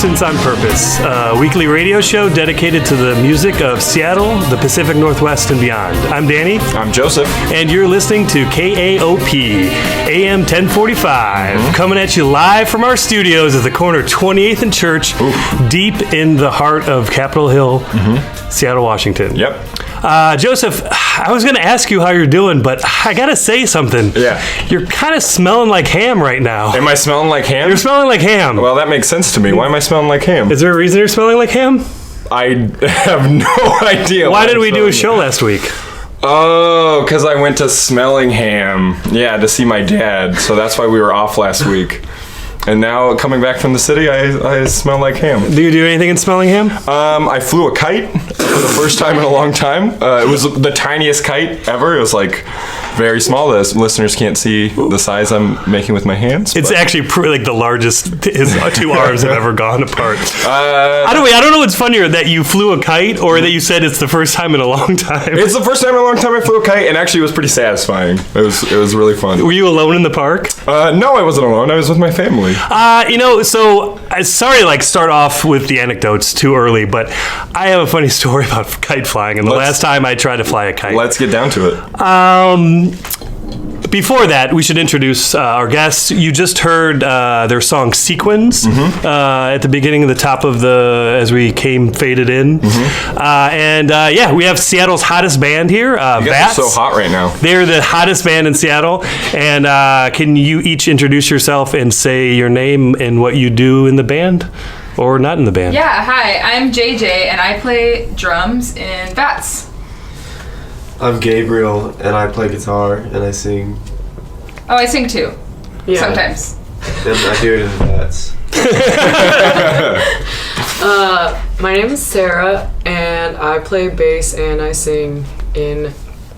Persistence on Purpose, a weekly radio show dedicated to the music of Seattle, the Pacific Northwest, and beyond. I'm Danny. I'm Joseph. And you're listening to KAOP, AM 1045, coming at you live from our studios at the corner of 28th and Church, deep in the heart of Capitol Hill, Seattle, Washington. Yep. Joseph, I was going to ask you how you're doing, but I got to say something. Yeah. You're kind of smelling like ham right now. Am I smelling like ham? You're smelling like ham. Well, that makes sense to me. Why am I smelling like ham? Is there a reason you're smelling like ham? I have no idea. Why did we do a show last week? Oh, because I went to Smelling Ham. Yeah, to see my dad. So that's why we were off last week. And now, coming back from the city, I smell like ham. Do you do anything in Smelling Ham? I flew a kite for the first time in a long time. It was the tiniest kite ever. It was like very small. The listeners can't see the size I'm making with my hands. It's actually like the largest his two arms have ever gone apart. I don't know what's funnier, that you flew a kite or that you said it's the first time in a long time. It's the first time in a long time I flew a kite, and actually it was pretty satisfying. It was really fun. Were you alone in the park? No, I wasn't alone. I was with my family. So sorry to start off with the anecdotes too early, but I have a funny story about kite flying, and the last time I tried to fly a kite. Let's get down to it. Before that, we should introduce our guests. You just heard their song "Sequins" at the beginning of the top of as we faded in, and we have Seattle's hottest band here. VATS. Are so hot right now. They're the hottest band in Seattle. And can you each introduce yourself and say your name and what you do in the band, or not in the band? Yeah. Hi, I'm JJ, and I play drums in VATS. I'm Gabriel, and I play guitar, and I sing. Oh, I sing too. Yeah. Sometimes. And I do it in VATS. My name is Sarah, and I play bass and I sing in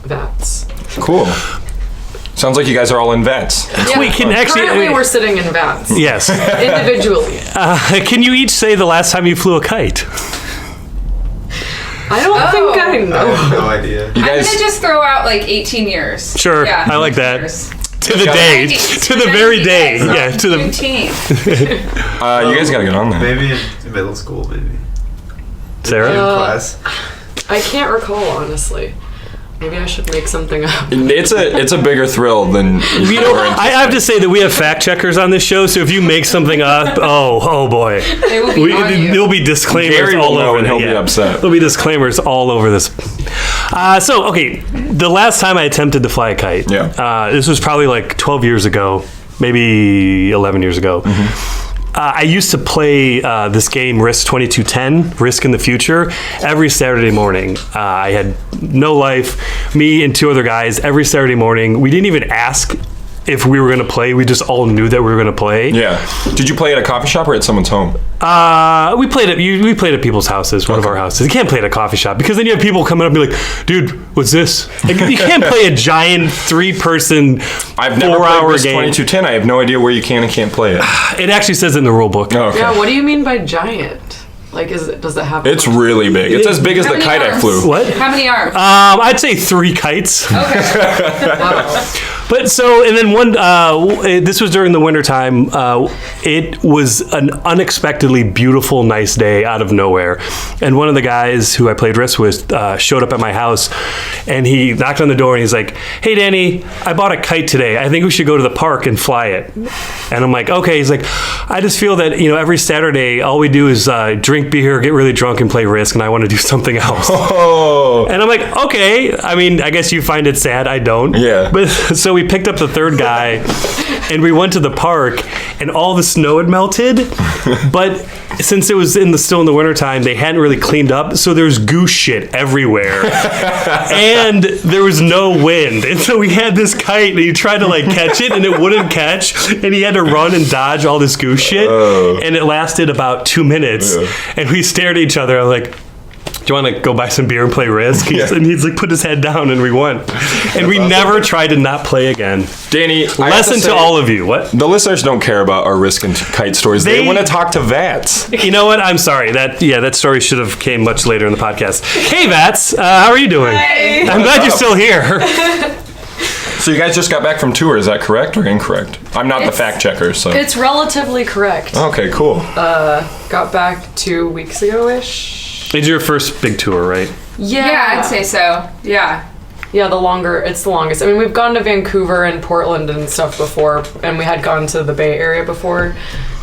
VATS. Cool. Sounds like you guys are all in VATS. Yeah. We can Currently, we're sitting in VATS. Yes. Individually. Can you each say the last time you flew a kite? I don't think I know. I have no idea. I'm going to just throw out 18 years. Sure, yeah, I like that. Years. To the day. To the very day. Yeah, to the... You guys got to get on that. Maybe in middle school, maybe. Sarah? Class. I can't recall, honestly. Maybe I should make something up. It's a bigger thrill than I have to say that we have fact checkers on this show, so if you make something up, oh boy, there'll be disclaimers Gary all will know over. And he'll be upset. There'll be disclaimers all over this. The last time I attempted to fly a kite, this was probably 12 years ago, maybe 11 years ago. I used to play this game, Risk 2210, Risk in the Future, every Saturday morning. I had no life, me and two other guys, every Saturday morning. We didn't even ask if we were going to play. We just all knew that we were going to play. Yeah. Did you play at a coffee shop or at someone's home? We played at people's houses, one of our houses. You can't play at a coffee shop because then you have people coming up and be like, dude, what's this? You can't play a giant 3-person 4-hour I've never played Risk game. 2210. I have no idea where you can and can't play it. It actually says it in the rule book. Oh, okay. Yeah, what do you mean by giant? Does it have... It's really big. It's as big as the kite I flew. What? How many arms? I'd say 3 kites. Okay. Wow. But and then this was during the wintertime. It was an unexpectedly beautiful, nice day out of nowhere. And one of the guys who I played Risk with showed up at my house, and he knocked on the door and he's like, "Hey, Danny, I bought a kite today. I think we should go to the park and fly it." And I'm like, "Okay." He's like, "I just feel that, every Saturday all we do is drink beer, get really drunk, and play Risk, and I want to do something else." Oh. And I'm like, "Okay." I mean, I guess you find it sad. I don't. Yeah. But so we picked up the third guy, and we went to the park, and all the snow had melted. But since it was still in the wintertime, they hadn't really cleaned up, so there's goose shit everywhere. And there was no wind. And so we had this kite, and he tried to catch it, and it wouldn't catch. And he had to run and dodge all this goose shit. And it lasted about 2 minutes. Yeah. And we stared at each other. I'm like, "Do you want to go buy some beer and play Risk?" And he's put his head down, and we won. And we never tried to not play again. Danny, lesson to all of you. What? The listeners don't care about our Risk and kite stories. They want to talk to VATS. You know what? I'm sorry. That story should have came much later in the podcast. Hey, VATS, how are you doing? Hey. I'm glad you're still here. So you guys just got back from tour, is that correct or incorrect? I'm not the fact checker, so. It's relatively correct. Okay, cool. Got back 2 weeks ago-ish. It's your first big tour, right? Yeah, I'd say so. Yeah. Yeah, it's the longest. I mean, we've gone to Vancouver and Portland and stuff before, and we had gone to the Bay Area before,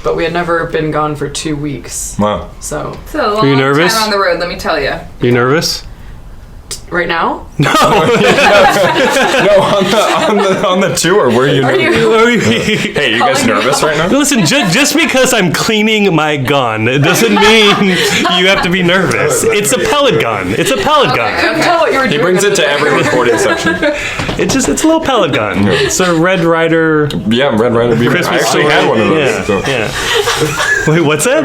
but we had never been gone for 2 weeks. Wow. So, It's a long you nervous? time on the road, let me tell you. You nervous? right now? No, on the tour, were you nervous? Hey, you guys nervous right now? Listen, just because I'm cleaning my gun, it doesn't mean you have to be nervous. It's a pellet gun. It's a pellet gun. Couldn't tell what you were doing. He brings it to every recording section. It's a little pellet gun. It's a Red Ryder. Yeah, Red Ryder Beaver. I Christmas actually story. had one of those. Yeah, so. yeah. Wait, what's that?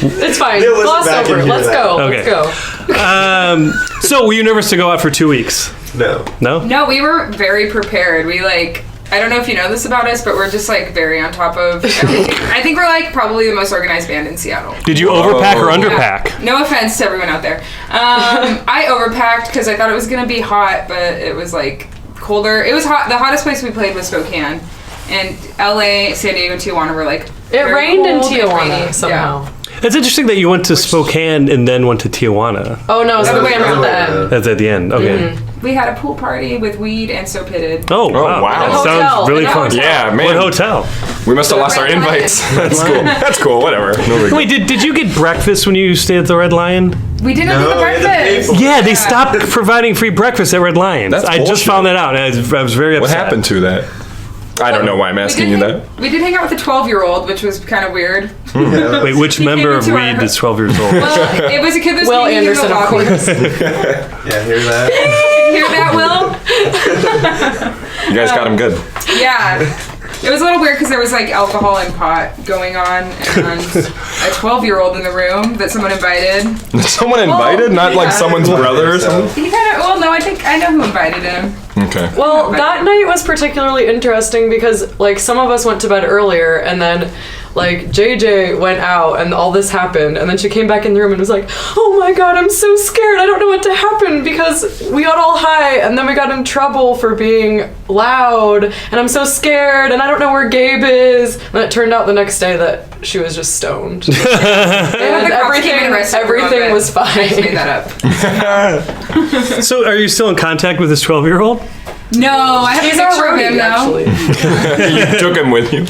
It's fine. Yeah, listen Gloss back over. and hear Let's that. go. Okay. Let's go. So, were you nervous to go out for 2 weeks? No. No? No, we were very prepared. We I don't know if you know this about us, but we're just very on top of everything. I think we're probably the most organized band in Seattle. Did you overpack or underpack? Yeah. No offense to everyone out there. I overpacked because I thought it was gonna be hot, but it was colder. It was hot. The hottest place we played was Spokane, and LA, San Diego, Tijuana were It very rained in cold and Tijuana rainy. somehow. Yeah. It's interesting that you went to Spokane and then went to Tijuana. Oh no, it's Other the way way around the around. end. That's at the end. Okay. We had a pool party with weed and so pitted. Oh, wow. wow. That In a sounds hotel, really in a fun. hotel. Yeah, man. What hotel? We must have lost our Red Lion. invites. That's cool. That's cool. Whatever. No big Wait, did you get breakfast when you stayed at the Red Lion? We didn't do the we had to pay breakfast. for it. Yeah, they stopped providing free breakfast atRed Lion. That's I just bullshit. found that out, and I was very What upset. happened to that? I don't know why I'm asking you that. We did hang out with a 12-year-old, which was kind of weird. Wait, which member of came into Weed our- is 12 years old? Well, it was a kid that was Will hanging in the Anderson, of lobby. course. Yeah, hear that? Hear that, Will? You guys got him good. Yeah. It was a little weird because there was alcohol and pot going on, and a 12-year-old in the room that someone invited. Someone invited, not yeah. someone's brother or something. He kind of, no, I think I know who invited him. Okay. Well, that night was particularly interesting because some of us went to bed earlier and then JJ went out and all this happened and then she came back in the room and was like, oh my god, I'm so scared. I don't know what to happen because we got all high and then we got in trouble for being loud and I'm so scared and I don't know where Gabe is. And it turned out the next day that she was just stoned. And The cops came and arrested her on everything that. was fine. I just made that up. So, are you still in contact with this 12-year-old? No, I have He's a our picture of him roadie, now. actually. You took him with you.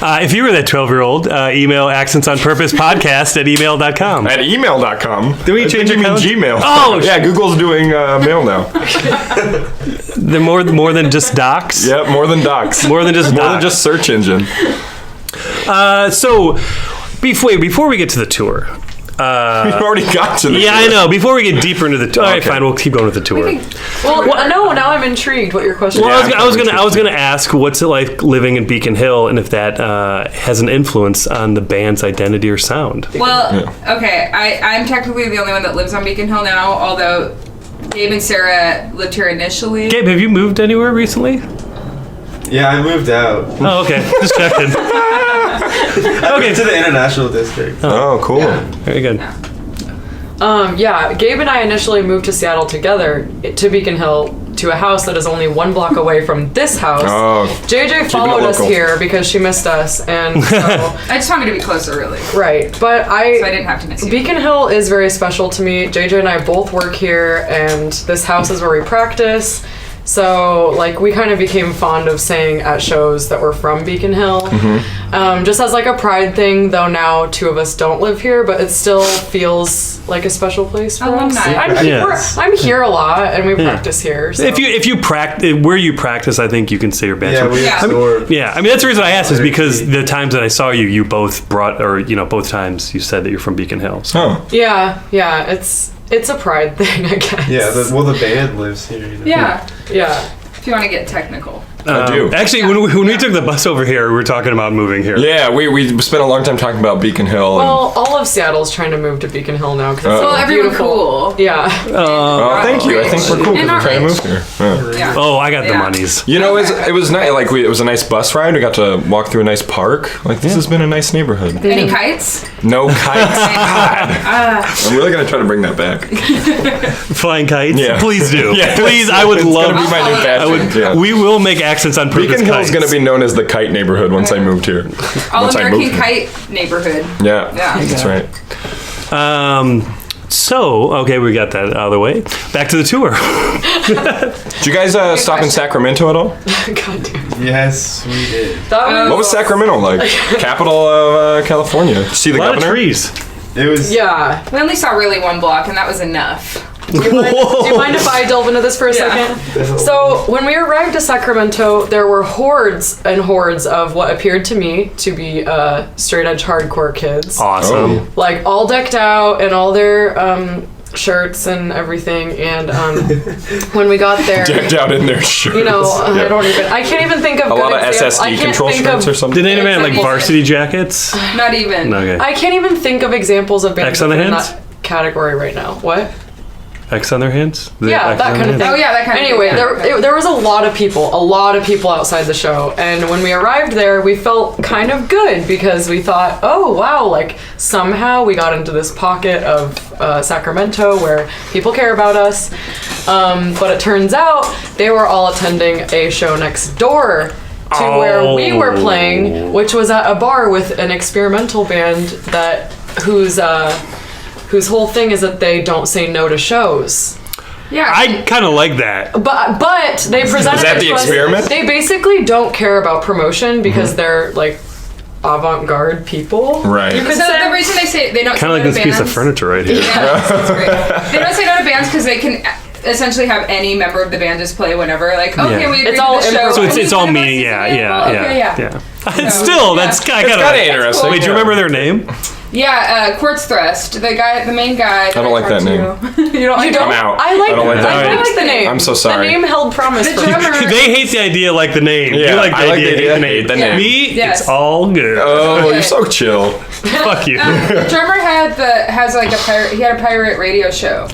If you were that 12-year-old, email accentsonpurposepodcast@email.com. At email.com. Did we I change think you mean account? Gmail. Oh, yeah, Google's doing mail now. They're more than just docs. Yep, more than docs. More than just More than docs. just search engine. So, before we get to the tour. We've already got to the Yeah, I know. Before we get deeper into the tour, all right, Okay. fine. We'll keep going with the tour. Well, no, now I'm intrigued what your question Well, is. I was gonna ask, what's it like living in Beacon Hill, and if that has an influence on the band's identity or sound. Well, okay, I'm technically the only one that lives on Beacon Hill now, although Gabe and Sarah lived here initially. Gabe, have you moved anywhere recently? Yeah, I moved out. Oh, okay. Just checking. I moved to the international district. Oh, cool. Very good. Yeah, Gabe and I initially moved to Seattle together to Beacon Hill to a house that is only 1 block away from this house. Oh, JJ followed us local. here because she missed us, and so I just wanted to be closer, really, so right. But I didn't have to miss you. Beacon Hill is very special to me. JJ and I both work here, and this house is where we practice. So, we kind of became fond of saying at shows that we're from Beacon Hill. Just as a pride thing, though now 2 of us don't live here, but it still feels like a special place for us. Alumni. I'm here a lot, and we practice here. So. If you practice where you practice, I think you can say your band's Yeah, from. we absorbed. Yeah, I mean that's the reason I asked is because the times that I saw you, you both brought, or both times you said that you're from Beacon Hill. So. Oh. Yeah, it's a pride thing, I guess. Yeah, the band lives here. Yeah, Yeah. if you want to get technical. I do. Actually, when we took the bus over here, we were talking about moving here. Yeah, we spent a long time talking about Beacon Hill. Well, all of Seattle's trying to move to Beacon Hill now because Well, everyone beautiful. cool. Yeah. oh, thank you. I think we're cool And because we're not trying to move here. Yeah. Yeah. Oh, I got the Yeah. monies. You know, it was nice. Like it was a nice bus ride. We got to walk through a nice park. Like this has been a nice neighborhood. Any kites? No kites. God. I'm really gonna try to bring that back. Flying kites? Yeah. Please do. Yeah. Please, I would It's love gonna be my new badge. I would, Yeah. We will make accents on purpose. Beacon Hill is kites. going to be known as the kite neighborhood once I moved here. All Once I American moved here. kite neighborhood. Yeah, Yeah. that's right. So, okay, we got that out of the way. Back to the tour. Did you guys stop in question. Sacramento at all? God damn. Yes, we did. That What was Sacramento like? Capital of California. See the A lot governor? of trees. It was. Yeah. We only saw really one block, and that was enough. Do you mind if I delve into this for a Yeah. second? So, when we arrived to Sacramento, there were hordes and hordes of what appeared to me to be straight edge hardcore kids. Awesome. Like, all decked out in all their shirts and everything. And when we got there, Decked out in their shirts. you know, I can't even think of A good lot of examples. I SSD can't control think shirts of, or something? Did anyone have like Examples. varsity jackets? Not even. Okay. I can't even think of examples of bands X on the that fit in hands? that category right now. What? X on their hands? Yeah, X that on kind their of thing. hands? Oh, yeah, that kind of Anyway, thing. Yeah. there was a lot of people outside the show. And when we arrived there, we felt kind of good because we thought, oh, wow, like somehow we got into this pocket of Sacramento where people care about us. But it turns out they were all attending a show next door to where we were playing, which was at a bar with an experimental band whose whole thing is that they don't say no to shows. Yeah. I kind of like that. But they presented Is that it the to us- experiment? They basically don't care about promotion because they're like avant-garde people. Right. You could So say. the reason they say they don't Kind of like say no this to piece of bands- furniture right here. Yeah, that's great. They don't say no to bands because they can essentially have any member of the band just play whenever. Like, okay, Yeah. we agree It's all to the show. improv. So it's Can all you put me. us Yeah, as yeah, example? Okay, yeah. yeah. Still, Yeah. that's kind It's of kind of interesting. Wait, do you yeah. remember their name? Yeah, Quartz Thrust, the main guy. I don't like that name. you don't like You that? don't? I'm out. I like. I don't like that I name. like the name. I'm so sorry. The name held promise. The for me. drummer. They hate the idea like the name. Yeah, you like the I like idea, the idea, hate the name. hate the name. Me, Yes. it's all good. Oh, you're so chill. Fuck you. The drummer has like he had a pirate radio show,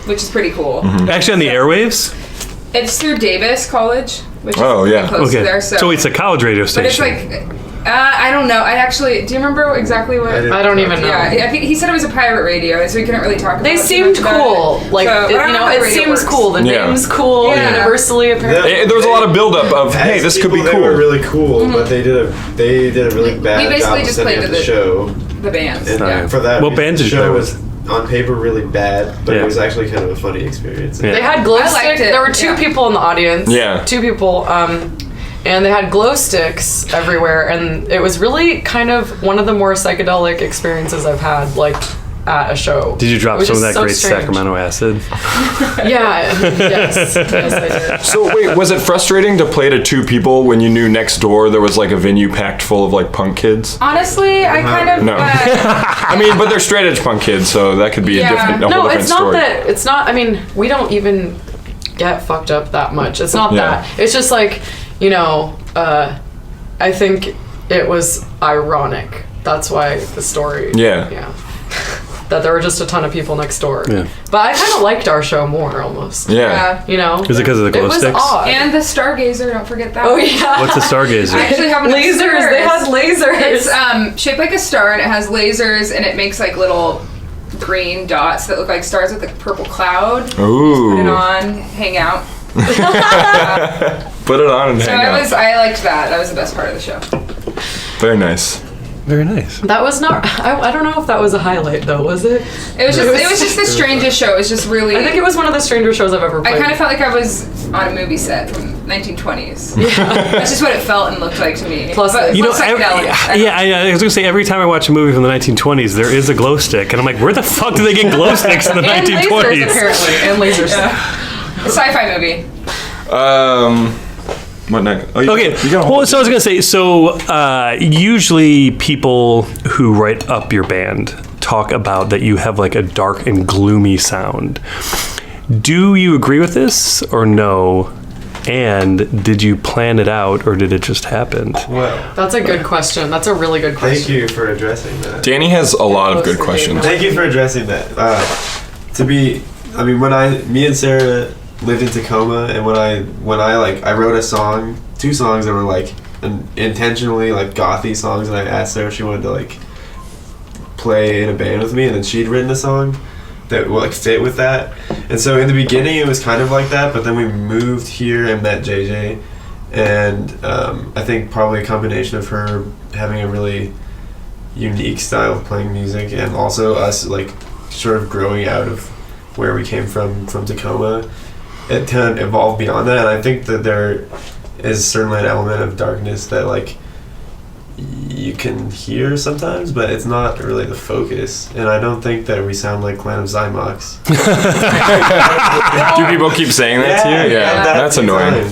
which is pretty cool. Actually, on the airwaves? It's through Davis College, which is Oh, yeah. pretty close Okay. to there. So it's a college radio but it's station. like I don't know. Do you remember exactly what? I don't even know. Yeah, I think he said it was a pirate radio, so we couldn't really talk about They it too seemed much about cool. it. Like, So, I don't know how it the radio seems works. cool. The Yeah. name's cool. Yeah. Universally, apparently. There was a lot of buildup of, hey, As this could be people, cool. They were really cool, but they did a really bad We basically job of just setting played up to the show. The bands. And Yeah. for that, What bands the did you play show with? was on paper really bad, but Yeah. it was actually kind of a funny experience. Yeah. They had glow I liked sticks. it, There were two yeah. people in the audience. Yeah. Two people. And they had glow sticks everywhere, and it was really kind of one of the more psychedelic experiences I've had, like at a show. Did you It drop was some of just that so great strange. Sacramento acid? Yeah. Yes. Yes, I did. So wait, was it frustrating to play to two people when you knew next door there was like a venue packed full of like punk kids? Honestly, I kind of No. I mean, but they're straight edge punk kids, so that could be Yeah. a whole No, different it's not story. that. It's not. I mean, we don't even get fucked up that much. It's not Yeah. that. It's just like, you know, I think it was ironic. That's why the story. Yeah. Yeah. That there were just a ton of people next door. Yeah. But I kind of liked our show more almost. Yeah. You know? Is it 'cause of the glow It was sticks? odd. and the Stargazer. Don't forget that. Oh, yeah. What's a stargazer? I actually have one Lasers. upstairs. They had lasers. It's shaped like a star, and it has lasers, and it makes like little green dots that look like stars with a purple cloud. Put it Ooh. on, hang out. Put it on and So hang out. I liked that. That was the best part of the show. Very nice. Very nice. That was not. I don't know if that was a highlight though. Was it? It was just the strangest show. It was just really. I think it was one of the stranger shows I've ever played. I kind of felt like I was on a movie set from 1920s. That's just what it felt and looked like to me. Plus, but you You know, psychedelic. I was gonna say every time I watch a movie from the 1920s, there is a glow stick, and I'm like, where the fuck do they get glow sticks in the and 1920s? lasers apparently, and lasers. A sci-fi movie. What next? Oh, Okay. You got Well, so I was gonna say, usually people who write up your band talk about that you have like a dark and gloomy sound. Do you agree with this or no? And did you plan it out or did it just happen? Well, That's a good question. That's a really good question. thank you for addressing that. Danny has a lot of good questions. Thank you for addressing that. Me and Sarah lived in Tacoma, and when I wrote a song, 2 songs that were like intentionally like gothy songs, and I asked Sarah if she wanted to like play in a band with me, and then she'd written a song that like fit with that. And so in the beginning it was kind of like that, but then we moved here and met JJ, and I think probably a combination of her having a really unique style of playing music, and also us like sort of growing out of where we came from Tacoma, it kind of evolved beyond that. And I think that there is certainly an element of darkness that like you can hear sometimes, but it's not really the focus. And I don't think that we sound like Clan of Zymox. Do people keep saying that to you? Yeah, that's annoying.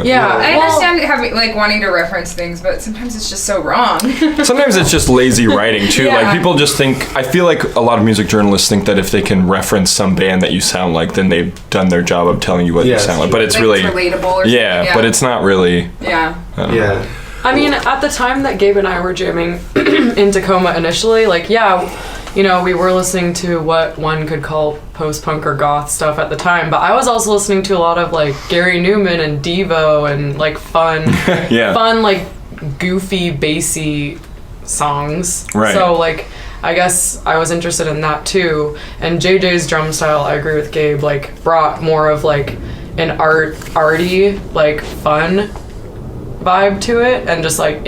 Yeah, I understand having like wanting to reference things, but sometimes it's just so wrong. Sometimes it's just lazy writing too. Yeah. Like people just think. I feel like a lot of music journalists think that if they can reference some band that you sound like, then they've done their job of telling you what you sound like. But it's like really relatable. Or yeah, but it's not really. Yeah. Yeah. I mean, at the time that Gabe and I were jamming in Tacoma initially, like, yeah, you know, we were listening to what one could call post-punk or goth stuff at the time, but I was also listening to a lot of, like, Gary Newman and Devo and, like, fun, like, goofy, bassy songs. Right. So, like, I guess I was interested in that, too. And JJ's drum style, I agree with Gabe, like, brought more of, like, an arty, like, fun vibe to it, and just like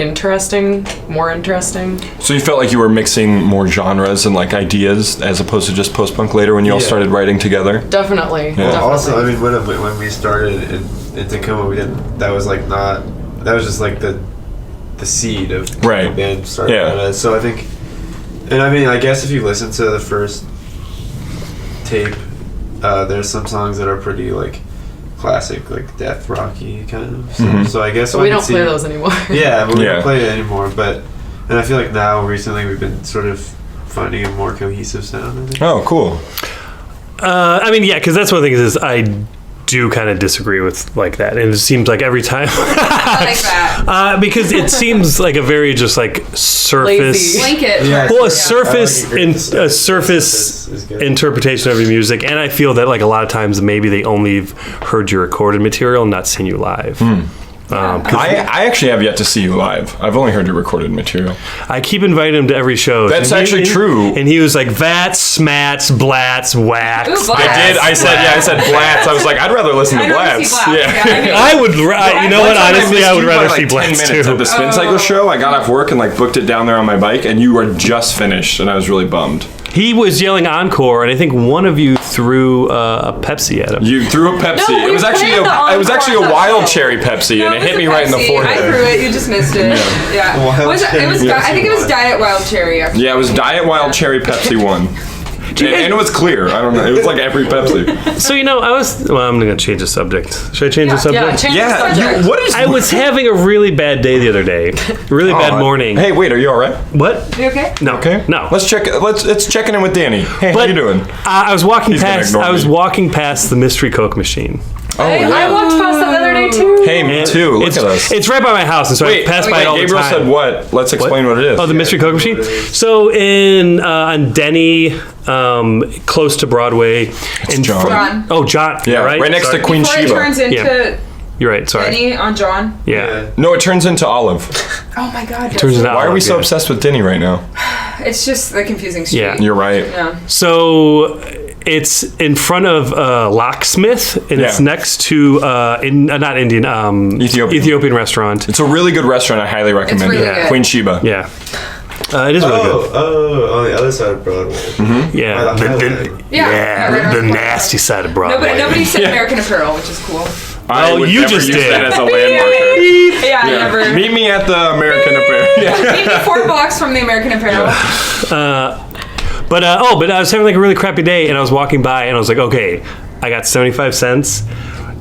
more interesting. So you felt like you were mixing more genres and like ideas as opposed to just post-punk later when you all started writing together? Definitely. Yeah. Definitely. Also, I mean, when we started in Tacoma, we didn't. That was like not. That was just like the seed of the band starting. Yeah. So I think, and I mean, I guess if you listen to the first tape, there's some songs that are pretty like classic, like death rocky kind of stuff. So I guess we don't play those anymore. Yeah, but we don't play it anymore. But and I feel like now recently we've been sort of finding a more cohesive sound. I think. Oh, cool. I mean, yeah, because that's one thing is I do kind of disagree with like that, and it seems like every time I like that. because it seems like a very just like surface Blanket. Yeah. well, a I surface agree with the a surface is good. interpretation of your music, and I feel that like a lot of times maybe they only have heard your recorded material and not seen you live. I actually have yet to see you live. I've only heard your recorded material. I keep inviting him to every show. That's And actually and true. And he was like, VATS, SMATs, BLATs, WAX. Ooh, I did. I said Blatz. I was like, I'd rather listen to I'd rather see Blatz. Blatz, Yeah. yeah. I mean, I would, you know what, One time honestly, missed I would you by, rather like, see 10 BLATs minutes too. at the Spin Cycle show. I got off work and like booked it down there on my bike, and you were just finished, and I was really bummed. He was yelling encore, and I think one of you threw a Pepsi at him. You threw a Pepsi. No, we it was actually planned the it was actually a encore wild show. cherry Pepsi, No, and it hit was me a right in the Pepsi. forehead. I threw it. You just missed it. Yeah. Wild It was cherry. I think it was Diet Wild Cherry. Actually. Yeah, it was Diet Wild Cherry Pepsi 1. And it was clear. I don't know. It was like every Pepsi. So, you know, I'm going to change the subject. Should I change the subject? Yeah, change the Yeah. subject. What is? I was having a really bad day the other day. Really bad morning. Hey, wait. Are you all right? What? You okay? No. Okay. No. Let's check. Let's check in with Danny. Hey, how But, you doing? I was walking He's gonna past. ignore I was me. walking past the mystery Coke machine. Oh, I yeah. walked past that the other day too. Hey, me And too. Look it's, at us. It's right by my house, and so Wait, I pass by it all Gabriel the time. said what? Let's explain what it is. Oh, the mystery Coke machine. So in on Denny, close to Broadway. It's John. John. Oh, John. Yeah, right. right next Sorry. to Queen Before it Sheba. turns into Yeah. You're right. Sorry. Denny on John. Yeah. No, it turns into Olive. Oh my God. yes. Turns into Why are we Olive, so yeah. obsessed with Denny right now? It's just the confusing street. Yeah. You're right. Yeah. So it's in front of Locksmith, and it's Yeah. next to not Indian, Ethiopian restaurant. It's a really good restaurant. I highly recommend really it. good. Queen Sheba. Yeah. It is really good. Oh, on the other side of Broadway. Yeah. By the The- highway. Yeah, right the around the nasty side of Broadway. Nobody said American Apparel, which is cool. I Oh, would you never just use did. that as a landmarker. Yeah, I never. Meet me at the American Apparel. Yeah. Maybe 4 blocks from the American Apparel. But I was having like a really crappy day, and I was walking by, and I was like, okay, I got 75 cents.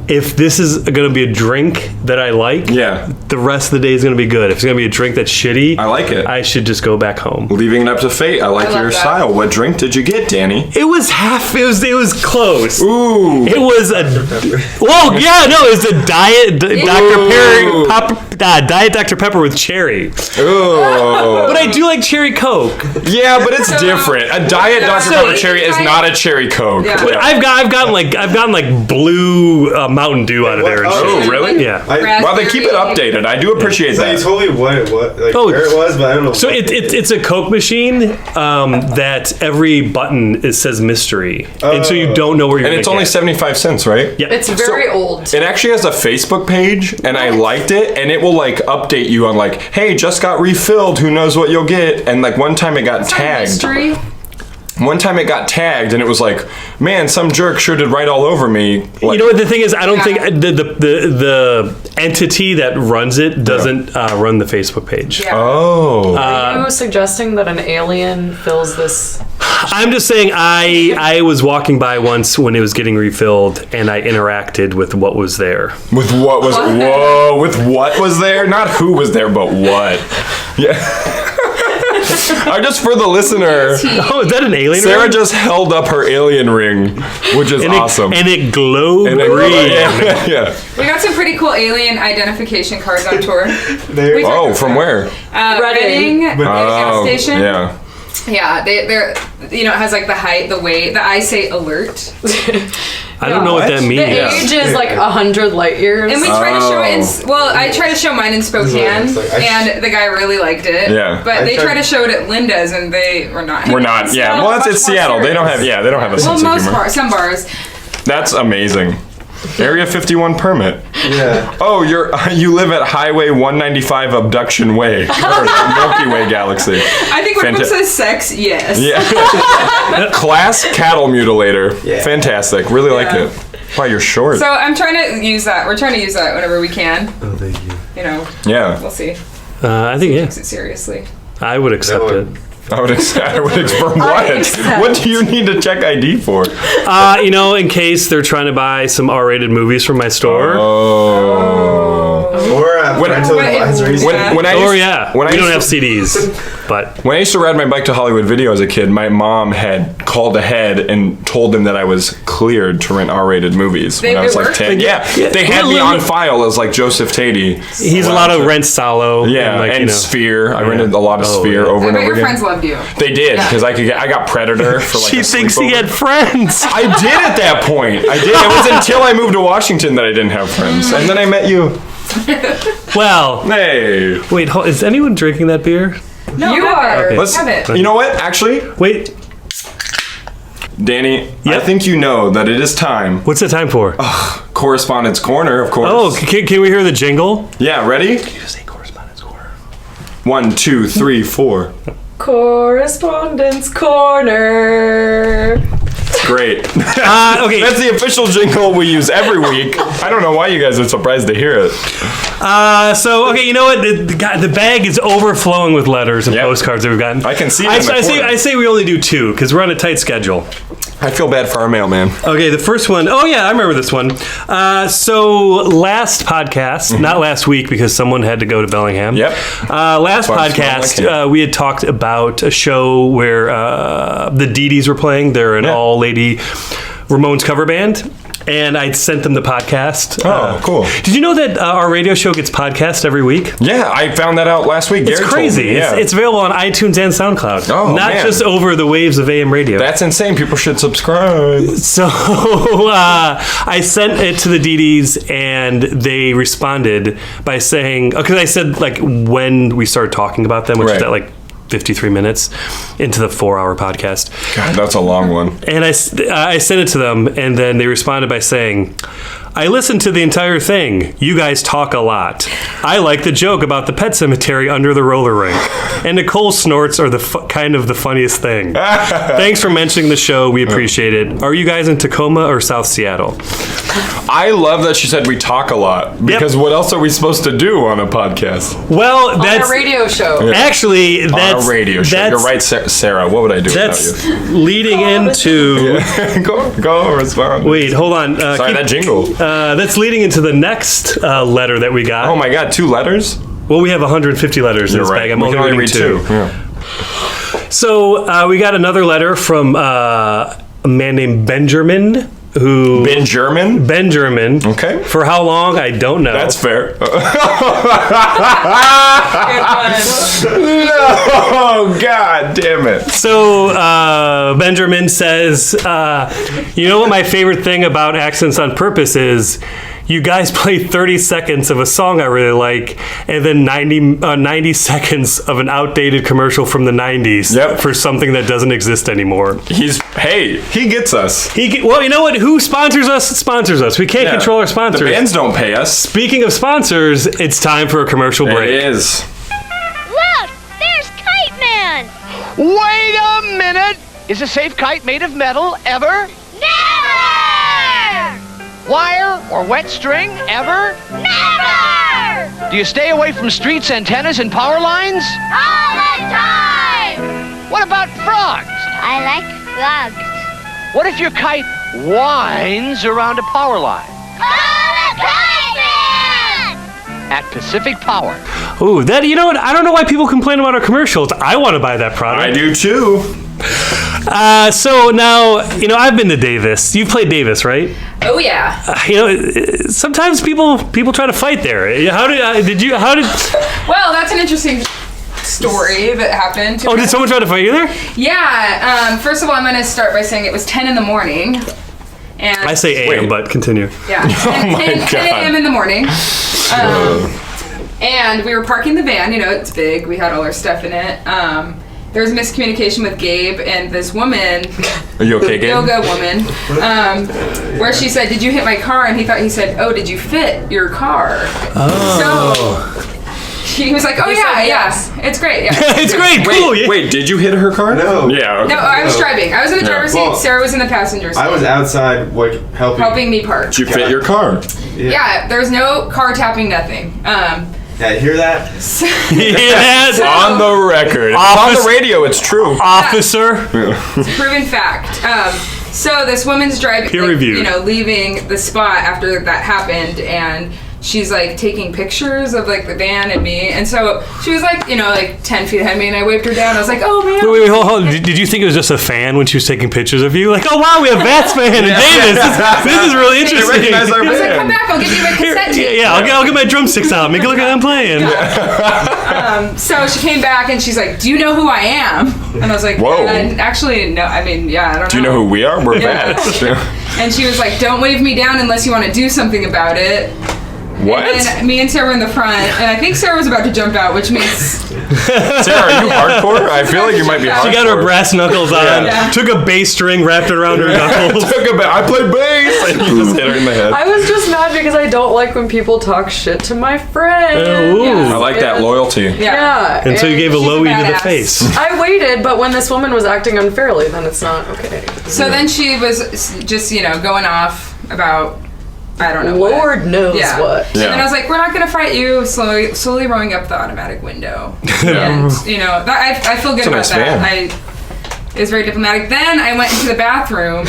if this is going to be a drink that I like, the rest of the day is going to be good. If it's going to be a drink that's shitty, I like it. I should just go back home. Leaving it up to fate. I like your style. What drink did you get, Danny? It was half. It was close. Ooh. It was a. Whoa, yeah, no, it was a diet Diet Dr. Pepper with cherry. Ooh. But I do like cherry Coke. Yeah, but it's different. A diet Dr. Pepper cherry is not a cherry Coke. Yeah. But I've gotten like blue Mountain Dew out of there and shit. Oh, really? Yeah. Well, they keep it updated. I do appreciate that. You told me what it was, like where it was, but I don't know. So it's a Coke machine that every button says mystery, and so you don't know where you're. And it's only 75 cents, right? Yeah. It's very old. It actually has a Facebook page, and I liked it, and it will like update you on like, hey, just got refilled. Who knows what you'll get? And like one time it got tagged. Mystery. One time it got tagged, and it was like, man, some jerk sure did right all over me. Like, You know what the thing is? I don't think the entity that runs it doesn't run the Facebook page. Yeah. oh. Are you suggesting that an alien fills this? I'm just saying I was walking by once when it was getting refilled, and I interacted with what was there. With what was with what was there? Not who was there, but what. Yeah. Just for the listener, Oh, is that an alien? Sarah ring? just held up her alien ring, which is awesome. And it glowed And it- green. yeah. We got some pretty cool alien identification cards on tour. Oh, from where? Reading gas station. Yeah. Yeah, they're it has like the height, the weight. The I say alert. I don't know what that The means. age is like 100 light years. And we try to show it I try to show mine in Spokane, and the guy really liked it. Yeah. But they tried to show it at Linda's, and they were not. We're not. Yeah. Well, it's Seattle. They don't have a sense of humor. Some bars. That's amazing. Area 51 permit. Yeah. Oh, you live at Highway 195 Abduction Way, or Milky Way Galaxy. I think when it says sex, yes. Yeah. Class cattle mutilator. Yeah. Fantastic. Really like it. Wow, you're short. So I'm trying to use that. We're trying to use that whenever we can. Oh, thank you. Yeah. We'll see. I think Takes it seriously. I would accept it. I would accept for what? What do you need to check ID for? In case they're trying to buy some R-rated movies from my store. Or parental advisories. When I we don't have CDs, but when I used to ride my bike to Hollywood Video as a kid, my mom had called ahead and told them that I was cleared to rent R-rated movies when I was like 10. Yeah, they had me on file as like Joseph Tatey. He's a lot of Rent Salo. Yeah, and Sphere. I rented a lot of Sphere over and over Your again. friends loved you. They did because I got Predator for like. She thinks he had friends. I did at that point. I did. It was until I moved to Washington that I didn't have friends, and then I met you. Well, Hey. wait, is anyone drinking that beer? No, You have are. it. Let's. Have it. You know what? Actually, Wait, Danny, I Yep. think you know that it is time. what's the time for? Correspondence Corner, of course. Oh, can we hear the jingle? Yeah, ready? You say Correspondence Corner. 1, 2, 3, 4. Correspondence Corner. Great. Okay. That's the official jingle we use every week. I don't know why you guys are surprised to hear it. You know what? The bag is overflowing with letters and postcards that we've gotten. I can see I them at corner. say we only do 2 because we're on a tight schedule. I feel bad for our mailman. Okay, the first one. Oh yeah, I remember this one. So last podcast, not last week because someone had to go to Bellingham. Yep. Last Fun, podcast, we had talked about a show where the Dee Dees were playing. They're an all-lady Ramones cover band. And I sent them the podcast. Oh, cool. Did you know that our radio show gets podcast every week? Yeah, I found that out last week. It's Gary crazy. told me, yeah. It's available on iTunes and SoundCloud. Oh, Not man. just over the waves of AM radio. That's insane. People should subscribe. So I sent it to the Dee Dees, and they responded by saying, because I said like when we started talking about them, which is at like 53 minutes into the 4-hour podcast. God, that's a long one. And I sent it to them, and then they responded by saying, I listened to the entire thing. You guys talk a lot. I like the joke about the pet cemetery under the roller rink. And Nicole snorts are kind of the funniest thing. Thanks for mentioning the show. We appreciate it. Are you guys in Tacoma or South Seattle? I love that she said we talk a lot because what else are we supposed to do on a podcast? Well, that's on a radio show. Actually, that's on a radio show. You're right, Sarah. What would I do without you? That's leading into. Go respond. Wait, hold on. Sorry, that jingle. That's leading into the next letter that we got. Oh my God, 2 letters? Well, we have 150 letters in this bag. I'm only reading 2. Yeah. So we got another letter from a man named Benjamin. Benjamin. Okay. For how long? I don't know. That's fair. Good one. No, God damn it. So Benjamin says, you know what my favorite thing about Accents on Purpose is? You guys play 30 seconds of a song I really like, and then 90 seconds of an outdated commercial from the 90s for something that doesn't exist anymore. He gets us. Well, you know what? Who sponsors us? Sponsors us. We can't control our sponsors. The bands don't pay us. Speaking of sponsors, it's time for a commercial break. It is. Look! There's Kite Man! Wait a minute! Is a safe kite made of metal ever? Never! Wire or wet string ever? Never! Do you stay away from streets, antennas, and power lines? All the time! What about frogs? I like frogs. What if your kite winds around a power line? Call the Kite Man! At Pacific Power. Ooh, that, you know what? I don't know why people complain about our commercials. I want to buy that product. I do too. So now, I've been to Davis. You've played Davis, right? Oh yeah. Sometimes people try to fight there. Well, that's an interesting story that happened. Oh, did someone try to fight you there? Yeah. First of all, I'm going to start by saying it was 10 in the morning. And I say AM, but continue. Yeah. 10 a.m. in the morning. And we were parking the van. It's big. We had all our stuff in it. There was miscommunication with Gabe and this woman. Are you okay, Gabe? Yoga woman. Where she said, "Did you hit my car?" And he said, "Oh, did you fit your car?" Oh. So he was like, "Oh yeah, yes, it's great, yeah, it's great, cool." Wait, did you hit her car? No. Yeah. Okay. No, I was driving. I was in the driver's seat. Well, Sarah was in the passenger seat. I was outside, helping me park. Did you fit your car? Yeah, there was no car tapping, nothing. Yeah, hear that? Yes. On the record. On the radio, it's true. Officer. It's a proven fact. So this woman's driving, leaving the spot after that happened, and she's like taking pictures of like the van and me, and so she was like 10 feet ahead of me, and I waved her down. I was like, "Oh man!" Wait, hold on. Did you think it was just a fan when she was taking pictures of you? Like, oh wow, we have VATS-man and Davis. This is really interesting. Recognize our I was like, band. "Come back, I'll give you my cassette tape." Yeah, I'll get my drumsticks out. Make it look like I'm playing. So she came back and she's like, "Do you know who I am?" And I was like, Whoa. Actually, no. I mean, yeah, I don't know. Do you know who we are? We're VATS. And she was like, "Don't wave me down unless you want to do something about it." What? And me and Sarah were in the front, and I think Sarah was about to jump out, which means... Sarah, are you hardcore? I feel like you might be hardcore. She got her brass knuckles on, took a bass string, wrapped it around her knuckles. I play bass! And you just hit her in the head. I was just mad because I don't like when people talk shit to my friends. Ooh. I like that loyalty. Yeah. And so you gave a she's lowie to the badass. face. I waited, but when this woman was acting unfairly, then it's not okay. So then she was just, going off about... I don't know. Lord knows what. And then I was like, "We're not gonna fight you." Slowly rolling up the automatic window, Yeah. and I feel good about that. It was very diplomatic. Then I went into the bathroom,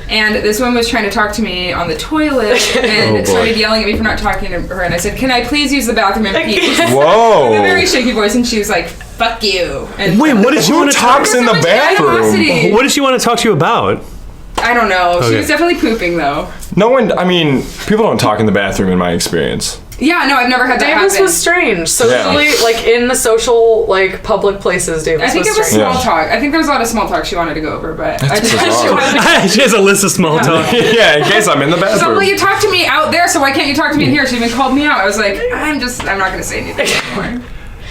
and this woman was trying to talk to me on the toilet and started yelling at me for not talking to her. And I said, "Can I please use the bathroom in peace?" Whoa. With a very shaky voice, and she was like, "Fuck you." And Wait, what did she want Who to talks in the bathroom? What did she want to talk to you about? I don't know. She Okay. was definitely pooping though. No one, people don't talk in the bathroom in my experience. Yeah, no, I've never had that Davis happen. was strange. Socially, like in the social, like public places, Davis I think was it was strange. small talk. I think there was a lot of small talk she wanted to go over, but I just bizarre. She has a list of small talk. Yeah, in case I'm in the So, bathroom. well, you talked to me out there, so why can't you talk to me in here? She even called me out. I was like, I'm not going to say anything anymore.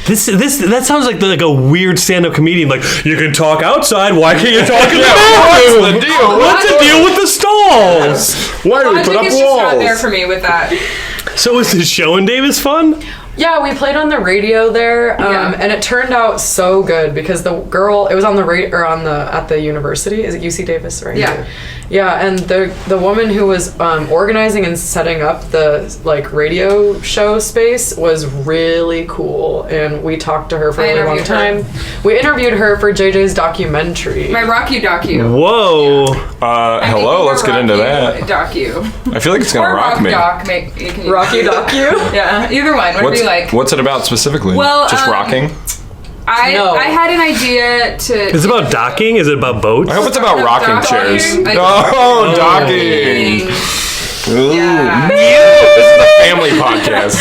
That sounds like a weird stand-up comedian. Like, you can talk outside. Why can't you talk in the what's bathroom? the deal? What's the deal with the stalls? Why do we Logic put up is just not there walls? for me with that. So is the show in Davis fun? Yeah, we played on the radio there, and it turned out so good because the girl, it was on the at the university. Is it UC Davis, right? Yeah. Yeah, and the woman who was organizing and setting up the like radio show space was really cool, and we talked to her for a really long time. We interviewed her for JJ's documentary. My Rocky docu. Whoa. Hello, let's get into that. Docu. I feel like it's gonna rock me. Rocky docu? Yeah, either one. Whatever you like. What's it about specifically? Well, just rocking? I had an idea to... Is it about docking? Is it about boats? I hope it's about rocking chairs. Like, docking. Ooh. Yeah. This is a family podcast.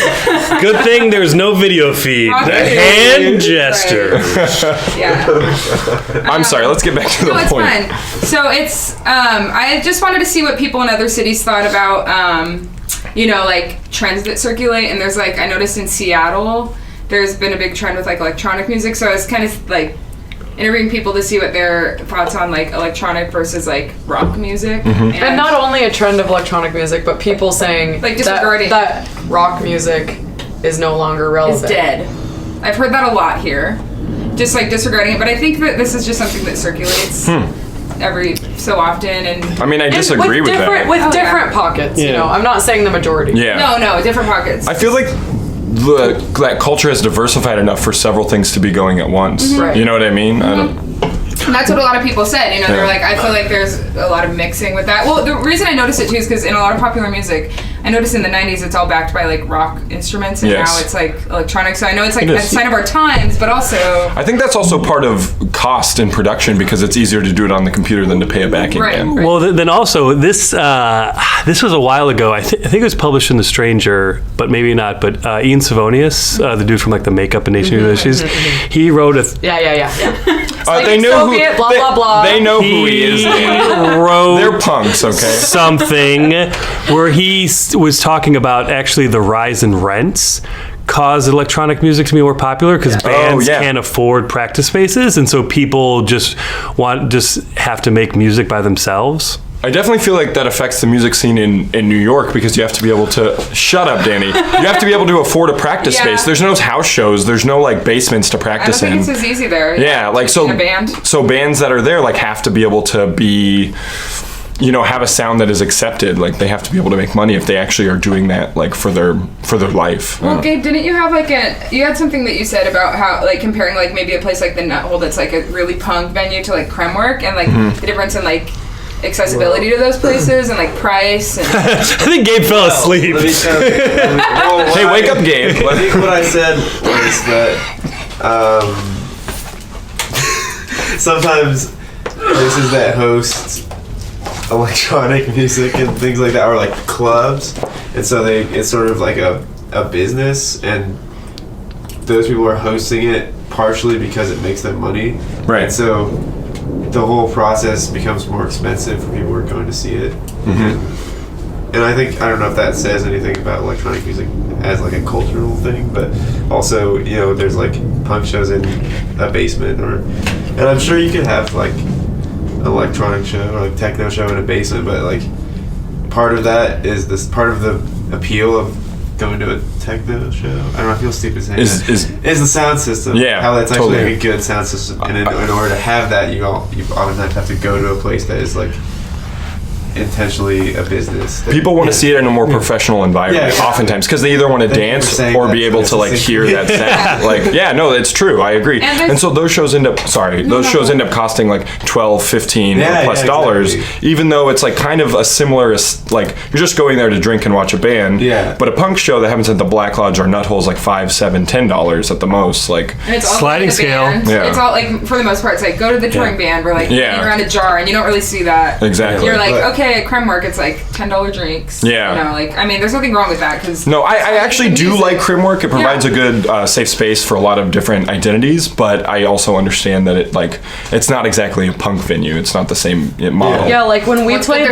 Good thing there's no video feed. Rocking. The hand gesture. Right. Yeah. I'm sorry, let's get back to the No, it's point. fine. So it's, I just wanted to see what people in other cities thought about, like trends that circulate. And there's like, I noticed in Seattle, there's been a big trend with like electronic music. So I was kind of like interviewing people to see what their thoughts on like electronic versus like rock music. Mm-hmm. And not only a trend of electronic music, but people saying like disregarding that rock music is no longer relevant. It's dead. I've heard that a lot here. Just like disregarding it. But I think that this is just something that circulates every so often. And I mean, I disagree with that. With different pockets, you know. I'm not saying the majority. Yeah. No, different pockets. I feel like that culture has diversified enough for several things to be going at once. Mm-hmm. Right. You know what I mean? And that's what a lot of people said. They're like, I feel like there's a lot of mixing with that. Well, the reason I noticed it too is because in a lot of popular music, I noticed in the 90s it's all backed by like rock instruments, and now it's like electronic. So I know it's like a sign of our times, but also I think that's also part of cost in production because it's easier to do it on the computer than to pay a backing band. Well, then also this was a while ago. I think it was published in The Stranger, but maybe not. But Ian Savonius, the dude from like the Makeup and Nation of Issues, he wrote a They know who blah blah blah. They know who he is. wrote They're punks, okay? Something where he was talking about actually the rise in rents caused electronic music to be more popular because bands can't afford practice spaces, and so people just have to make music by themselves. I definitely feel like that affects the music scene in New York because you have to be able to... Shut up, Danny. You have to be able to afford a practice space. There's no house shows. There's no, like, basements to practice in. I don't think it's as easy there. Yeah, like, so... A band. So bands that are there, like, have to be able to be... have a sound that is accepted. Like, they have to be able to make money if they actually are doing that, like, for their life. Well, Gabe, didn't you have, like, you had something that you said about how, like, comparing, like, maybe a place like the Nut Hole that's, like, a really punk venue to, like, Kremwerk, and, like, the difference in, like, accessibility to those places and like price and I think Gabe fell asleep. Hey, wake up, Gabe. I think what I said was that sometimes places that host electronic music and things like that are like clubs, and so it's sort of like a business, and those people are hosting it partially because it makes them money, right? And so the whole process becomes more expensive for people who are going to see it. And I don't know if that says anything about electronic music as like a cultural thing, but also, there's like punk shows in a basement, and I'm sure you could have like an electronic show or like techno show in a basement, but like part of that is this part of the appeal of going to a techno show. I don't know, I feel stupid saying that. Is the sound system. Yeah, how that's totally. actually like a good sound system, and in order to have that, you oftentimes have to go to a place that is like intentionally a business. People want to see it in a more professional environment, oftentimes, because they either want to dance or be able to like hear that sound. Like, it's true. I agree. And so those shows end up costing like $12, $15 plus dollars, even though it's like kind of a similar, like you're just going there to drink and watch a band. Yeah. But a punk show that happens at the Black Lodge or Nut Hole is like $5, $7, $10 at the most. Like, and it's all sliding scale. Yeah. It's all like, for the most part, it's like go to the touring band. We're like around a jar, and you don't really see that. Exactly. You're like, okay, at Kremwerk, it's like $10 drinks. Yeah. There's nothing wrong with that. Cause no, I actually do like Kremwerk. It provides a good safe space for a lot of different identities, but I also understand that it's not exactly a punk venue. It's not the same model. Yeah, like when we played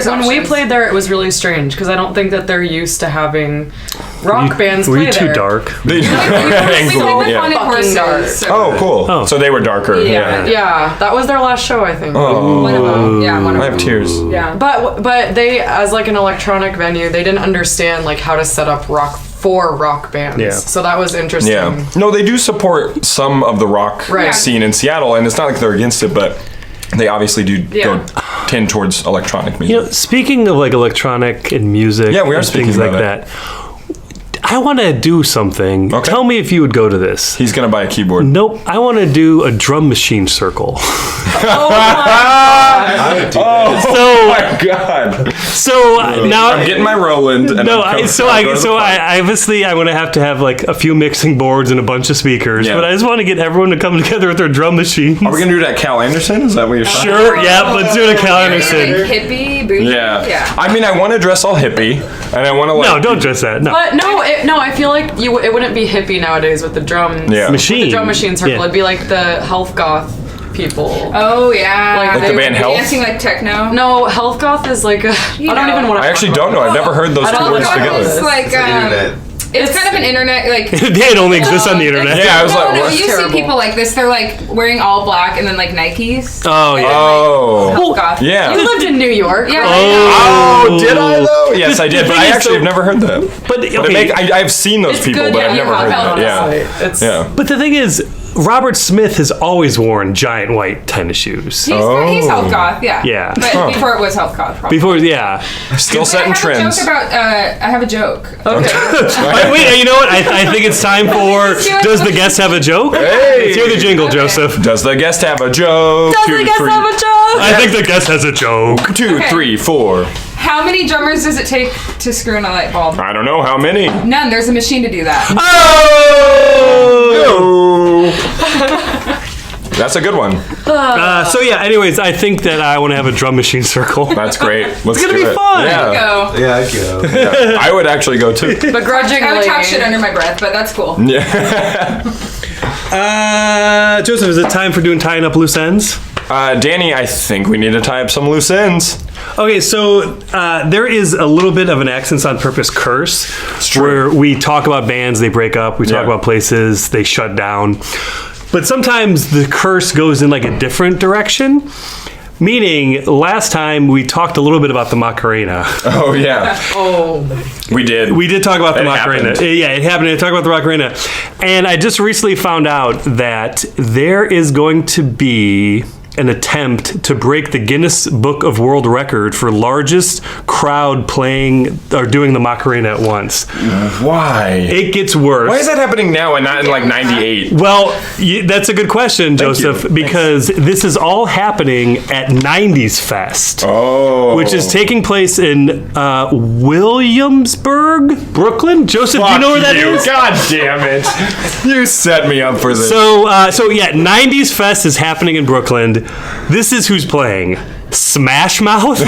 there, it was really strange because I don't think that they're used to having rock bands play there. Were you too dark? We played with Haunted Horses. So. Oh, cool. So they were darker. Yeah, that was their last show, I think. Oh. One of them. Yeah, one of them. I have tears. Yeah. But they, as like an electronic venue, they didn't understand like how to set up rock for rock bands. Yeah. So that was interesting. Yeah. No, they do support some of the rock Right. scene in Seattle, and it's not like they're against it, but they obviously do go tend towards electronic music. You know, speaking of like electronic and music, Yeah, we are and speaking things like about that. I want to do something. Okay. Tell me if you would go to this. He's gonna buy a keyboard. Nope. I want to do a drum machine circle. I would do that. Oh my god! So now I'm getting my Roland. And No, I'm I obviously I'm gonna have to have like a few mixing boards and a bunch of speakers, Yeah. but I just want to get everyone to come together with their drum machines. Are we gonna do that, Cal Anderson? Is that what you're saying? Sure, yeah, let's do it at Cal Like Anderson. hippie, bougie. Yeah. I mean, I want to dress all hippie, and I want to like. No, don't dress that. No. But no, I feel like it wouldn't be hippie nowadays with the drums. Yeah. Machine. The drum machine circle. Yeah. It'd be like the health goth people. Oh yeah. Like the band Health? Dancing like techno. No, health goth is like I don't even want to. I actually don't know. I've never heard those I two don't words know. together. It's like Internet. it's kind of an internet like. It only exists on the internet. Yeah, I was like, no, what? you Terrible. see people like this. They're like wearing all black and then like Nikes. Oh yeah. Oh. Health goth. Yeah. You lived in New York. Yeah. Oh, did I though? Yes, I did, The but thing I is, actually so- have never heard that. But But okay. I've seen those It's people, good, but yeah, I've you never heard have that. it, Yeah. honestly. It's Yeah. But the thing is, Robert Smith has always worn giant white tennis shoes. He's health goth. Yeah. Yeah. But before it was health goth. Probably. Before, yeah. Still I setting have trends. a joke about. I have a joke. Wait, you know what? I think it's time for. Does the guest have a joke? Hey. Let's hear the jingle, Okay. Joseph. Does the guest have a joke? Does the guest have a joke? I think the guest has a joke. 2, Okay. 3, 4. How many drummers does it take to screw in a light bulb? I don't know how many. None. There's a machine to do that. Oh! That's a good one. So yeah. Anyways, I think that I want to have a drum machine circle. That's great. Let's It's gonna do be it. fun. Yeah. Go. Yeah, I'd go. Yeah. I would actually go too. Begrudgingly. I would talk shit under my breath, but that's cool. Yeah. Joseph, is it time for doing tying up loose ends? Danny, I think we need to tie up some loose ends. Okay, so there is a little bit of an Accents on Purpose curse true. where we talk about bands, they break up, we talk Yeah. about places, they shut down. But sometimes the curse goes in like a different direction. Meaning, last time we talked a little bit about the Macarena. Oh, yeah. Oh. We did. We did talk about the It Macarena. happened. Yeah, it happened. I talked about the Macarena. And I just recently found out that there is going to be an attempt to break the Guinness Book of World Record for largest crowd playing or doing the Macarena at once. Why? It gets worse. Why is that happening now and not in like 98? Well, that's a good question, Thank Joseph, you. because this is all happening at 90s Fest. Oh. Which is taking place in Williamsburg, Brooklyn. Joseph, do you know where that is? God damn it. You set me up for this. So yeah, 90s Fest is happening in Brooklyn. This is who's playing. Smash Mouth,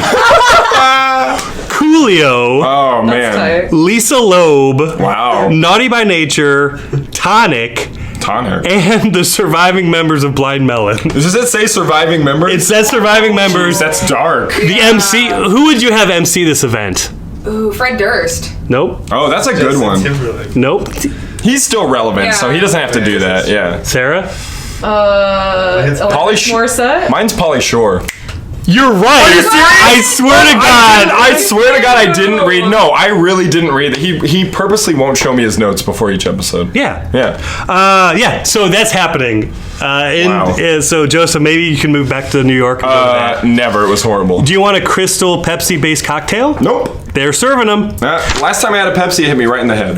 Coolio, oh, man. Tight. Lisa Loeb, Wow. Naughty by Nature, Tonic, Tonic. and the surviving members of Blind Melon. Does it say surviving members? It says surviving members. That's dark. The MC. Who would you have MC this event? Ooh, Fred Durst. Nope. Oh, that's a good one. Timberlake. Nope. He's still relevant, so he doesn't have to do that. Yeah. Sarah? Polly Morissette? Mine's Polly Shore. You're right. Are you serious? I swear to God. I swear to God, I didn't read. No, I really didn't read. He purposely won't show me his notes before each episode. Yeah. Yeah. Yeah. So that's happening. Wow. So Joseph, maybe you can move back to New York. And go to that. Never. It was horrible. Do you want a Crystal Pepsi-based cocktail? Nope. They're serving them. Last time I had a Pepsi, it hit me right in the head.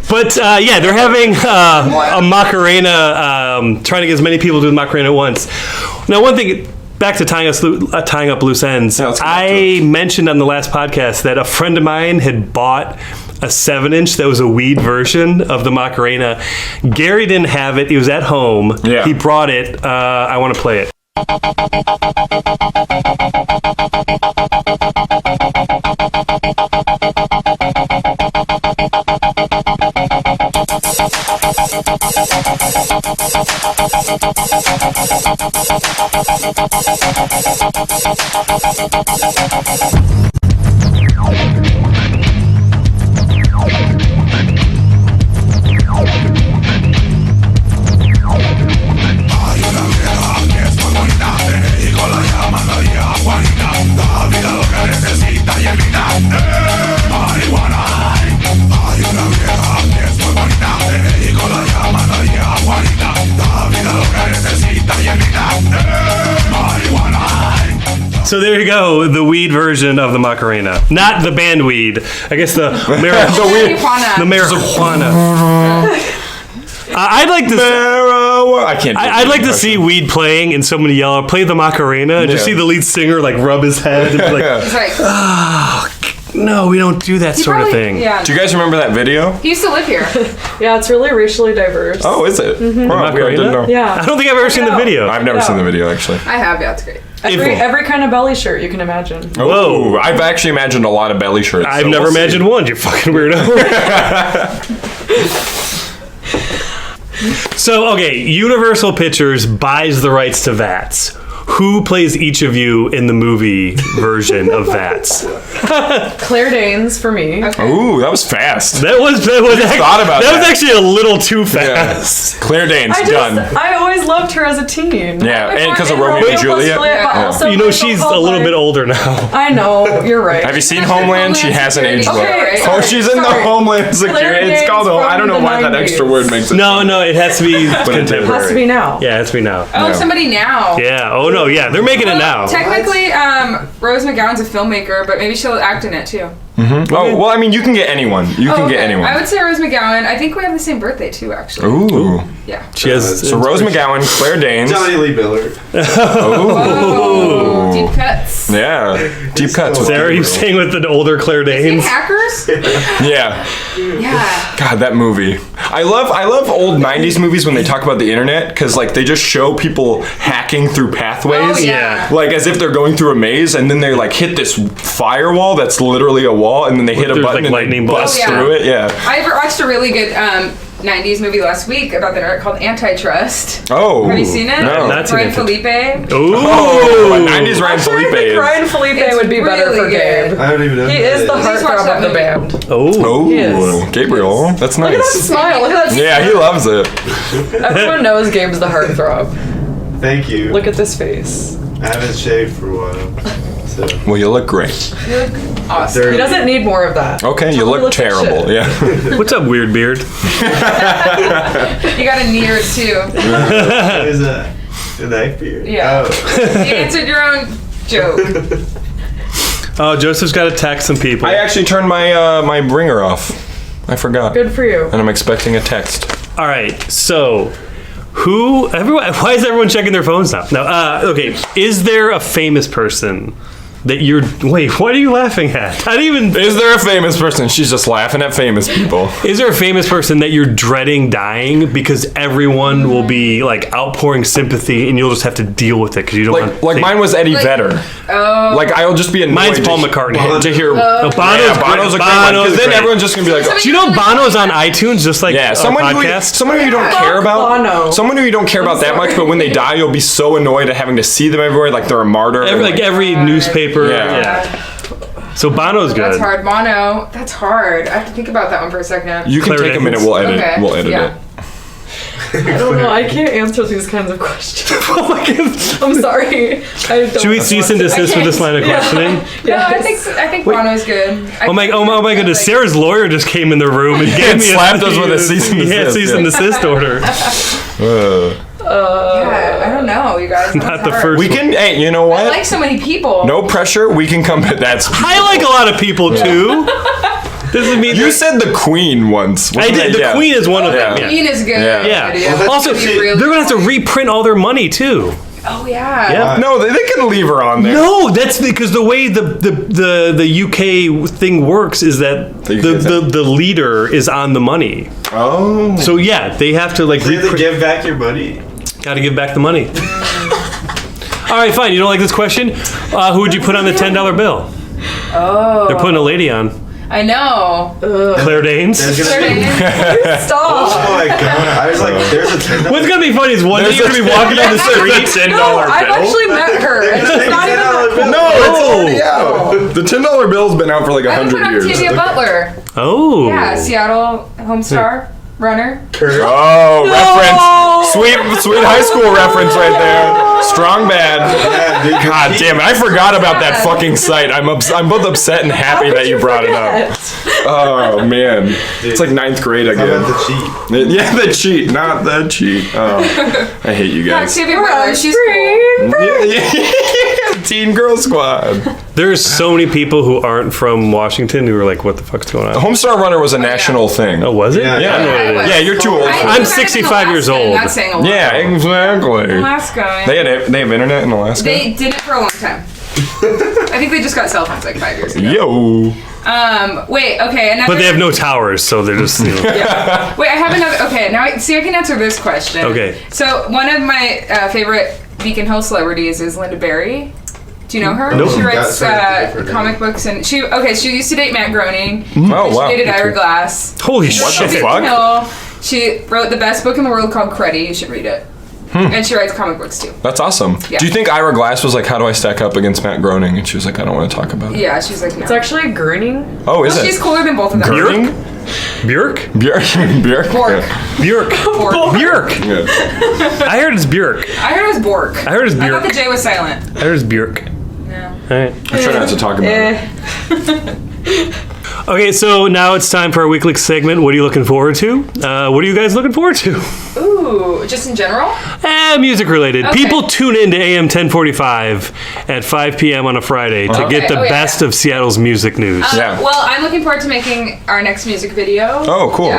But yeah, they're having a Macarena, trying to get as many people to do the Macarena at once. Now, one thing, back to tying up loose ends. Yeah, let's go back to I mentioned on the last podcast that a friend of mine had bought a 7-inch that was a weed version of the Macarena. Gary didn't have it. He was at home. Yeah. He brought it. I want to play it. Hay una guerra que es muy bonita, y con la llama de ella, Juanita, So there you go, the weed version of the Macarena. Not the band weed. I guess the marijuana. I'd like to. I can't. I'd like to see weed playing and somebody yell, "Play the Macarena!" and just see the lead singer like rub his head and be like, He's like, "No, we don't do that sort of thing." Yeah. Do you guys remember that video? He used to live here. Yeah, it's really racially diverse. Oh, is it? Mm-hmm. Wow, I didn't know. Yeah. I don't think I've ever seen the video. I've never seen the video actually. I have. Yeah, it's great. Every kind of belly shirt you can imagine. Whoa! I've actually imagined a lot of belly shirts. I've never imagined one. You fucking weirdo. So, okay, Universal Pictures buys the rights to VATS. Who plays each of you in the movie version of VATS? Claire Danes for me. Okay. Ooh, that was fast. That was actually a little too fast. Yeah. Claire Danes, done. I always loved her as a teen. Yeah, and because of Romeo and Juliet. But also You know, she's a little bit older now. I know, you're right. Have you seen Homeland? She hasn't aged well. Okay, Oh, she's in the Homeland Security. It's called. I don't know why that extra word makes it. No, it has to be contemporary. It has to be now. Yeah, it has to be now. Oh, somebody now. Yeah. Oh no. Yeah, they're making it now. Technically, Rose McGowan's a filmmaker, but maybe she'll act in it too. Mm-hmm. Oh, well, I mean, you can get anyone. You can get anyone. I would say Rose McGowan. I think we have the same birthday too, actually. Ooh. Yeah. She has. So Rose McGowan, Claire Danes. Johnny Lee Miller. Oh. Deep cuts. Yeah. Deep cuts. Sarah, are you saying with the older Claire Danes? Hackers? Yeah. Yeah. God, that movie. I love old 90s movies when they talk about the internet because like they just show people hacking through pathways. Oh, yeah. Like as if they're going through a maze and then they like hit this firewall that's literally a wall and then they hit a There's, button like, and lightning they bust bolts. through it. Yeah. I watched a really good 90s movie last week about the internet called Antitrust. Oh. Have you seen it? No. Not seen Ryan it. Felipe. Ooh. Oh, a 90s Ryan Actually, Felipe I think is. Ryan Felipe It's would be better really for Gabe. good. I don't even know. He who is the that Please watch heartthrob that of the movie. band. Oh, He is. Gabriel. That's Look at that nice. smile. Look at that. Yeah, he loves it. Everyone knows Gabe's the heartthrob. Thank you. Look at this face. I haven't shaved for a while. So. Well, you look great. Awesome. He doesn't need more of that. Okay, you Totally look looks like terrible. shit. Yeah. What's up, weird beard? You got a near too. There's a knife beard. Yeah. Oh. You answered your own joke. Oh, Joseph's got to text some people. I actually turned my my ringer off. I forgot. Good for you. And I'm expecting a text. All right, so why is everyone checking their phones now? No, okay, is there a famous person that wait, what are you laughing at? I didn't even... Is there a famous person? She's just laughing at famous people. Is there a famous person that you're dreading dying because everyone will be like outpouring sympathy and you'll just have to deal with it because you don't want Like mine was Eddie Vedder. Oh. Like I'll just be annoyed. Mine's Paul McCartney. To hear Bono's Bono's a great one. Because then great. everyone's just gonna be like, Do you know Bono's on iTunes just like a someone who podcast? you don't care about. Bono. Someone who you don't care about that much, but when they die, you'll be so annoyed at having to see them everywhere, like they're a martyr. Every newspaper. Yeah. So Bono's good. That's hard. Mono. That's hard. I have to think about that one for a second. You can Claire take a Danes. minute. We'll edit. Okay, We'll edit yeah. it. I don't know. I can't answer these kinds of questions. Oh my God. I'm sorry. Should we cease and desist with this line of questioning? No, I think Bono's good. Oh my goodness! Sarah's lawyer just came in the room and gave me slapped us with a cease and desist. Yeah, cease and desist order. Yeah, I don't know, you guys. Not the first. We can. Hey, you know what? I like so many people. No pressure. We can come. That's. I like a lot of people too. Doesn't mean You said the Queen once. I did. The Queen is one of them. Yeah. Queen is good. Yeah. Yeah. Also, they're gonna have to reprint all their money too. Oh yeah. Yeah. No, they can leave her on there. No, that's because the way the UK thing works is that the leader is on the money. Oh. So yeah, they have to like You have to give back your money. Got to give back the money. All right, fine. You don't like this question? Who would you put on the $10 bill? Oh. They're putting a lady on. I know. Claire Danes. There's gonna Claire be, Danes. Stop. oh my god! I was like, there's a $10. What's gonna be funny is one day you're gonna be walking down the street. $10 No, I've actually met her. And she's not even that cool. No, it's already out. The $10 bill's been out for like I would put 100 on years. Tavia Butler. Oh. Yeah, Seattle Homestar runner. Oh, reference. Sweet high school reference right there. Strong bad. Yeah, dude, God damn it! I forgot about that fucking site. I'm both upset and happy that you brought it up. Oh man, it's like 9th grade How again. about the cheat? Yeah, the cheat, not the cheat. Oh, I hate you Yeah, guys. Tavia Butler. She's cool. Yeah. Teen Girl Squad. There's so many people who aren't from Washington who are like, what the fuck's going on? The Homestar Runner was a national thing. Oh, was it? Yeah. Yeah, you're too old. I'm 65 years old. That's saying a lot. Yeah, exactly. Alaska. They have internet in Alaska? They did it for a long time. I think they just got cell phones like 5 years ago. Yo. Wait, okay. But they have no towers, so they're just, you know. Yeah. Wait, I have another. Okay, now I can answer this question. Okay. So one of my favorite Beacon Hill celebrities is Linda Berry. Do you know her? Nope. She writes comic books, and she used to date Matt Groening. Oh, wow. She dated Ira Glass. Holy What shit. the fuck? She wrote the best book in the world called Cruddy. You should read it. And she writes comic books too. That's awesome. Yeah. Do you think Ira Glass was like, how do I stack up against Matt Groening? And she was like, I don't want to talk about it. Yeah, she's like, no. It's actually Gurning. Oh, is it? She's cooler than both of them. Groening? Björk? Björk? Bork. Björk. Bork. Björk. Yeah. I heard it's Björk. I heard it was Bork. I heard it's I thought Björk. the J was silent. I heard it's Björk. No. All right. I'm trying not to talk about it. Okay, so now it's time for our weekly segment. What are you looking forward to? What are you guys looking forward to? Ooh, just in general? Music related. Okay. People tune in to AM 1045 at 5 p.m. on a Friday to get the Okay. Oh, yeah. best of Seattle's music news. Yeah. Well, I'm looking forward to making our next music video. Oh, cool.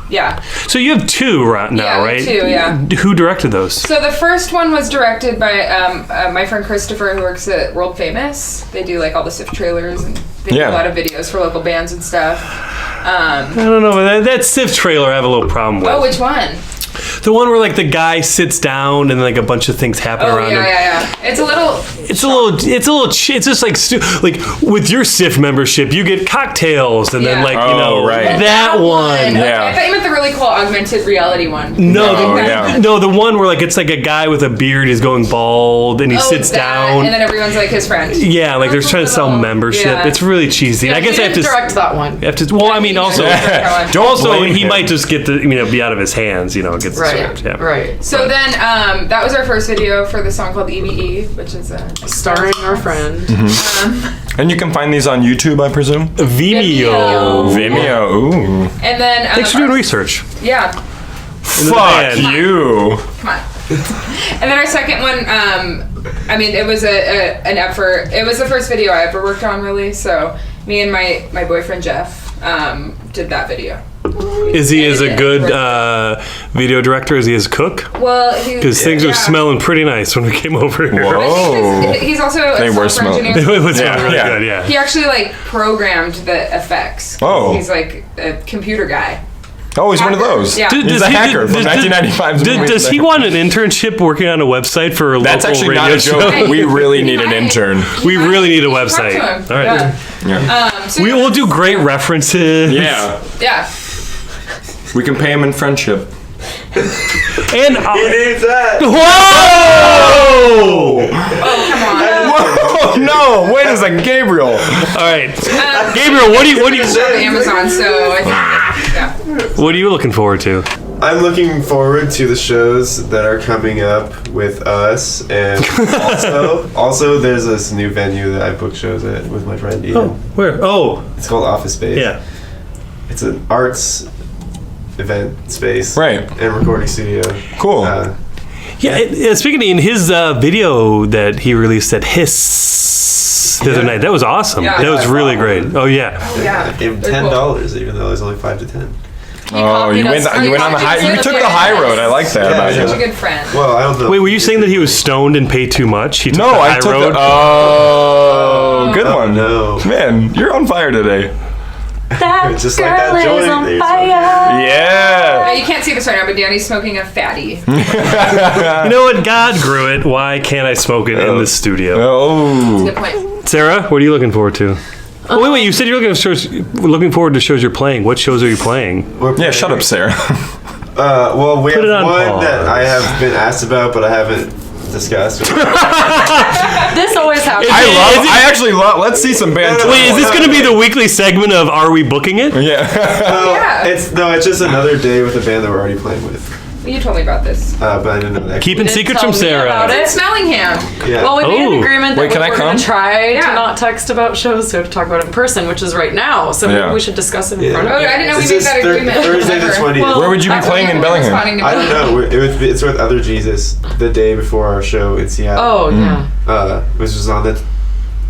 Yeah. So you have two right now, Yeah, right? two, yeah. Who directed those? So the first one was directed by my friend Christopher, who works at World Famous. They do like all the SIFT trailers, and they do a lot of videos for local bands and stuff. I don't know. That SIFT trailer I have a little problem with. Oh, which one? The one where like the guy sits down and like a bunch of things happen Oh, around him. yeah. It's a little. It's just like like with your SIFT membership, you get cocktails and then Yeah. like you know right. that one. Okay, Yeah. I thought you meant the really cool augmented reality one. No, the one where like it's like a guy with a beard is going bald and he sits down. And then everyone's like his friend. Yeah, like they're trying to sell membership. Yeah. It's really cheesy. I guess I have to direct that one. Well, I mean, also, Don't blame he him. might just get be out of his hands. You know, get the script. Yeah. Right. So then, that was our first video for the song called EVE, which is Starring our friend. And you can find these on YouTube, I presume? Vimeo. Vimeo. Ooh. And then Thanks for doing research. Yeah. Fuck band. you. Come on. And then our second one, I mean, it was an effort. It was the first video I ever worked on, really. So me and my boyfriend Jeff did that video. Is he as a good video director as he is cook? Well, Because things were smelling pretty nice when we came over here. Whoa. He's also They a were software smelling. engineer. It was really Yeah. good, yeah. He actually like programmed the effects. Oh. He's like a computer guy. Oh, he's one of those. Yeah. He's a hacker from 1995's movie. Does he want an internship working on a website for a That's local actually radio not a show? joke. We really need an intern. We really need a Talk website. to him. All right. Yeah. So We will do great references. Yeah. Yeah. We can pay him in friendship. And He needs that. whoa! Oh, come on. Whoa, no! Wait a second, Gabriel. All right, Gabriel, what do you It's on Amazon, so I think, yeah. what are you looking forward to? I'm looking forward to the shows that are coming up with us, and also there's this new venue that I book shows at with my friend Ian. Oh, where? Oh, It's called Office Space. yeah. It's an arts event space. Right. And recording studio. Cool. Yeah, speaking of Ian, his video that he released at Hiss the other night, that was awesome. Yeah. That was really great. Oh, yeah. Yeah. I gave him $10, even though it was only 5 to 10. Oh, you went on the high. You took the high road. I like that about Such a you. good friend. Well, I don't know. Wait, were you saying that he was stoned and paid too much? He took No, the high I took road? the. Oh, good Oh, one. no. Man, you're on fire today. Just like that joint. that you're Yeah. You can't see this right now, but Danny's smoking a fatty. You know what? God grew it. Why can't I smoke it in the studio? Oh. Good point. Sarah, what are you looking forward to? Oh, wait, you said you're looking forward to shows you're playing. What shows are you playing? Yeah, shut up, Sarah. Well, we Put it have on one pause. that I have been asked about, but I haven't discussed. This always happens. I actually love. Let's see some band. Wait, is this going to be the weekly segment of Are We Booking It? Yeah. Yeah. It's just another day with a band that we're already playing with. You told me about this. But I didn't know that. Keeping secrets from Sarah. It's in Smellingham. Yeah. Well, we made an Oh. agreement that Wait, can I we're come? going to try Yeah. to not text about shows, so to talk about it in person, which is right now. So maybe we should discuss it in front of Oh, you. I didn't know we This made is that agreement. Thursday the 20th. Well, Where would you be playing in Bellingham? I don't know. It's with Other Jesus the day before our show in Seattle. Oh, yeah. Which was on the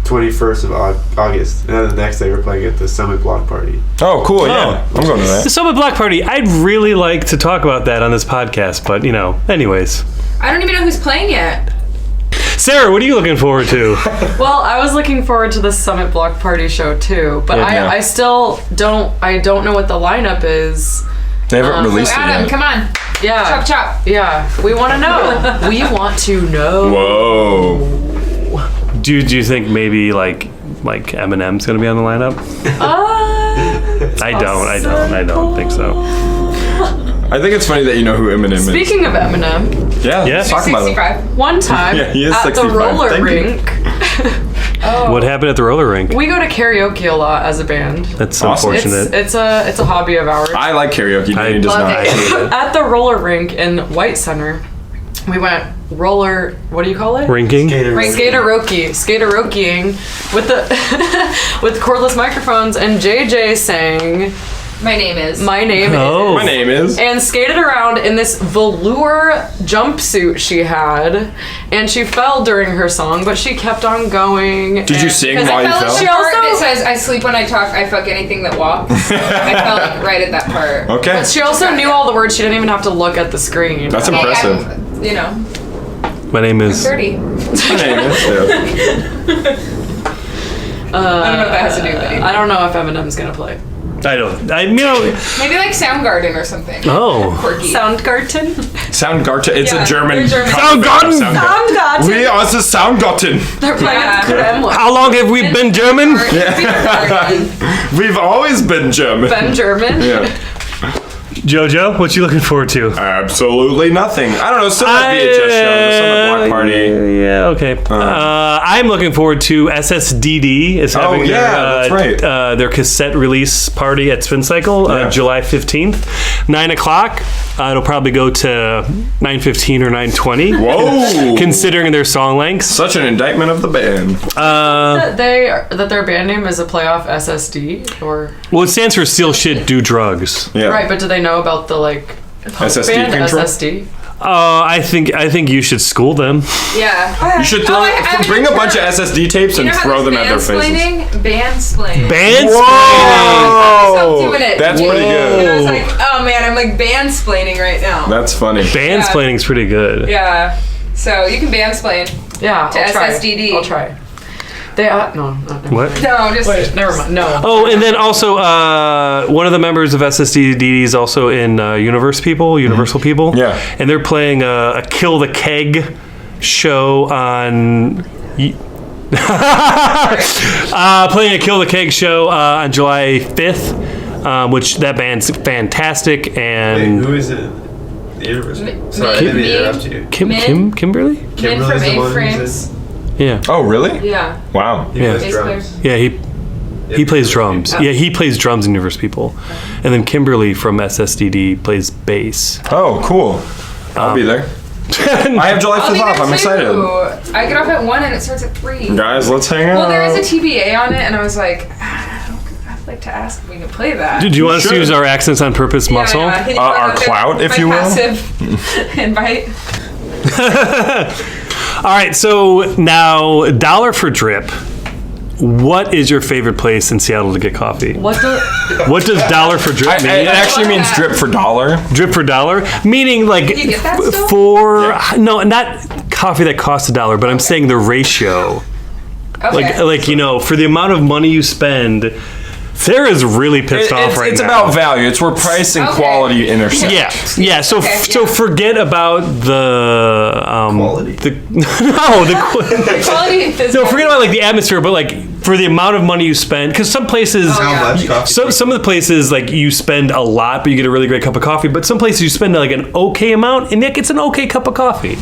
21st of August. And then the next day we're playing at the Summit Block Party. Oh, cool. Yeah, I'm going to The that. Summit Block Party. I'd really like to talk about that on this podcast, but anyways. I don't even know who's playing yet. Sarah, what are you looking forward to? Well, I was looking forward to the Summit Block Party show too, but Yeah. I still don't know what the lineup is. They haven't released it Adam, yet. come on. Yeah. Chop, chop. Yeah. We want to know. We want to know. Whoa. Do you think maybe like Eminem's gonna be on the lineup? I don't think so. I think it's funny that you know who Eminem is. Speaking of Eminem, Yeah, Yeah. let's talk about it. 65. one time Yeah, he is at 65. the roller Thank you. rink, What happened at the roller rink? we go to karaoke a lot as a band. That's Awesome. unfortunate. It's a hobby of ours. I like karaoke. I Danny does love not. it. I hate it. At the roller rink in White Center, we went roller. What do you call it? Rinking? Skateroking with the with cordless microphones, and JJ sang My name is. "My Name Oh. My name is. and skated around in this velour jumpsuit she had, and she fell during her song, but she kept on going. Did you sing Because while I you fell in fell? the She part also- that says, I sleep when I talk, I fuck anything that walks. I fell like, right at that part. Okay. But she also knew all the words. She didn't even have to look at the screen. That's Hey, impressive. I'm, My name is. 30. My name is. Yeah. I don't know what that has to do with anything. I don't know if Eminem's gonna play. I don't. Maybe like Soundgarden or something. Oh. Quirky. Soundgarten. Soundgarten. It's Yeah, a German. they're German. Soundgarten. Soundgarten. We are the Soundgarten. They're playing Yeah. Kreml. How long have we been German? We've always been German. Ben German. Yeah. Jojo, what you looking forward to? Absolutely nothing. I don't know. Still that VHS show. The Summit Block Party. Yeah, okay. I'm looking forward to SSDD is having that's right. their cassette release party at Spin Cycle, Yeah. July 15th, 9 o'clock. It'll probably go to 9:15 or 9:20. Whoa. Considering their song lengths. Such an indictment of the band. That their band name is a playoff SSD or Well, it stands for Steal Shit, Do Drugs. Yeah. right, but do they know about the like punk SSD band control? SSD? I think you should school them. Yeah. You should bring a bunch of SSD tapes and throw them at their faces. Bandsplaining. Bandsplaining. Doing it. That's pretty And I was good. like, oh man, I'm like bandsplaining right now. That's funny. Bandsplaining's pretty good. Yeah. So you can bandsplain. Yeah, To I'll try. SSDD. I'll try. They no, not What? No, just Wait, never mind. No. Oh, and then also one of the members of SSDD is also in Universal People. Yeah. And they're playing a Kill the Keg show on. Playing a Kill the Keg show on July 5th, which that band's fantastic. Wait, And who is it? The University. Sorry, I didn't mean to interrupt you. Kimberly? Men Kimberly's from the one who's A-frames. Yeah. Oh, really? Yeah. Wow. He Yeah. plays Bass drums. players. Yeah, he plays drums. Yeah, he plays drums in Universe People. And then Kimberly from SSDD plays bass. Oh, cool. I'll be there. I have July I'll 5th be off. there I'm too. excited. I get off at 1 and it starts at 3. Guys, let's hang out. Well, there is a TBA on it, and I was like, I'd like to ask if we can play that. Did you want us to should. use our accents on purpose muscle? Yeah, Can you Our put out clout, if my you will. passive invite. All right, so now $1 for drip. What is your favorite place in Seattle to get coffee? What the? What does $1 for drip It mean? actually means drip for dollar. Drip for $1, meaning like you get that still? for no, not coffee that costs $1, but I'm saying the ratio. Okay. Like for the amount of money you spend. Sarah's really pissed off right It's now. about value. It's where price and Okay. quality intersect. Yeah. So Okay, so yeah. forget about the Quality. The Quality is no, forget about like the atmosphere, but like for the amount of money you spend, because some places. Oh, How much coffee? Some of the places like you spend a lot, but you get a really great cup of coffee. But some places you spend like an okay amount, and Nick, it's an okay cup of coffee.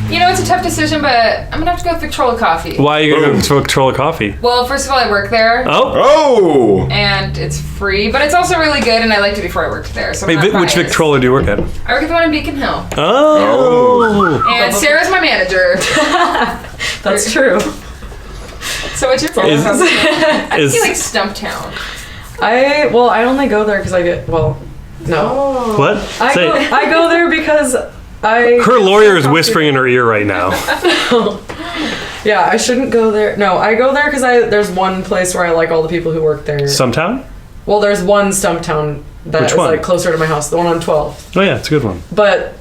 You know, it's a tough decision, but I'm gonna have to go with Victrola Coffee. Why are you going to Victrola Coffee? Well, first of all, I work there. Oh! And it's free, but it's also really good, and I liked it before I worked there. So I'm Wait, not which biased. Victrola do you work at? I work at the one in Beacon Hill. Oh. And Sarah's my manager. That's true. So what's your favorite? I is- feel like Stumptown. I only go there because I get, no. What? Say. I go there because Her lawyer is whispering in her ear right now. Yeah, I shouldn't go there. No, I go there because there's one place where I like all the people who work there. Stumptown? Well, there's one Stumptown that Which is one? like closer to my house, the one on 12. Oh yeah, it's a good one. But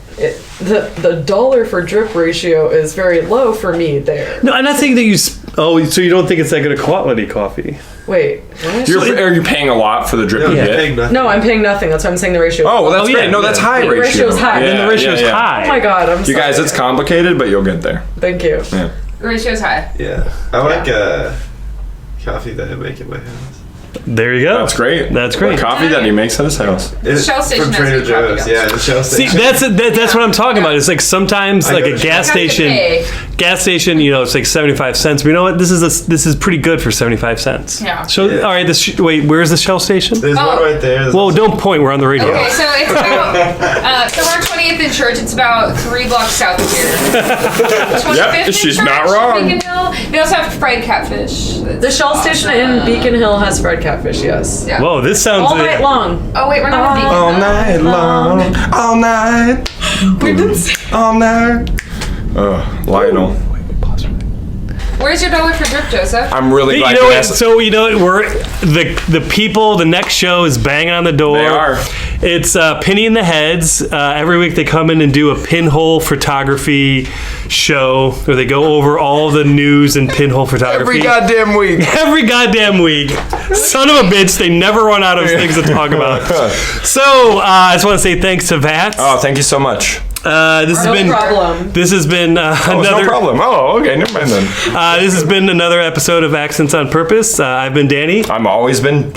the dollar for drip ratio is very low for me there. No, I'm not saying that you. So you don't think it's that good a quality coffee? Wait, what? Are you paying a lot for the drip you get? No, I'm paying nothing. That's why I'm saying the ratio. Oh, well, that's great. No, that's high The ratio. ratio's high. Then the ratio's high. Oh my god, I'm You sorry. guys, it's complicated, but you'll get there. Thank you. Yeah. The ratio's high. Yeah. I like coffee that I make in my house. There you go. That's great. That's great. Coffee that he makes at his house. It's Shell station from has Trader good coffee Joe's. cups. Yeah, the Shell See, station. that's what I'm talking about. It's like sometimes I like go a to gas Shell. You have to station. Gas station, it's like 75 cents. But you know what? This is pretty good for 75 cents. Yeah. So all right, wait, where's the Shell station? There's one right there. There's Whoa, also- don't point. We're on the radio. Okay, so it's about, so we're on 28th and Church. It's about 3 blocks south of here. 25th Yep, and she's Church, not wrong. Beacon Hill. They also have fried catfish. The Shell station in Beacon Hill has fried catfish, yes. Yeah. Whoa, this sounds All night long. Oh, wait, we're not on Beacon All Hill. night long, all night, all night. Lionel. Where's your dollar for drip, Joseph? I'm really glad You know you what? asked. So we're the people. The next show is banging on the door. They are. It's Penny in the Heads. Every week they come in and do a pinhole photography show where they go over all the news in pinhole photography. Every goddamn week. Every goddamn week. Son of a bitch, they never run out of things to talk about. So I just want to say thanks to VATS. Oh, thank you so much. This has been problem. This has been Oh, it's another. no problem. Oh, okay, never mind then. This has been another episode of Accents on Purpose. I've been Danny. I'm always been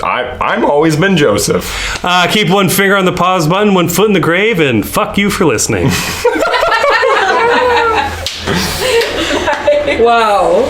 Joseph. Keep one finger on the pause button, one foot in the grave, and fuck you for listening. Wow.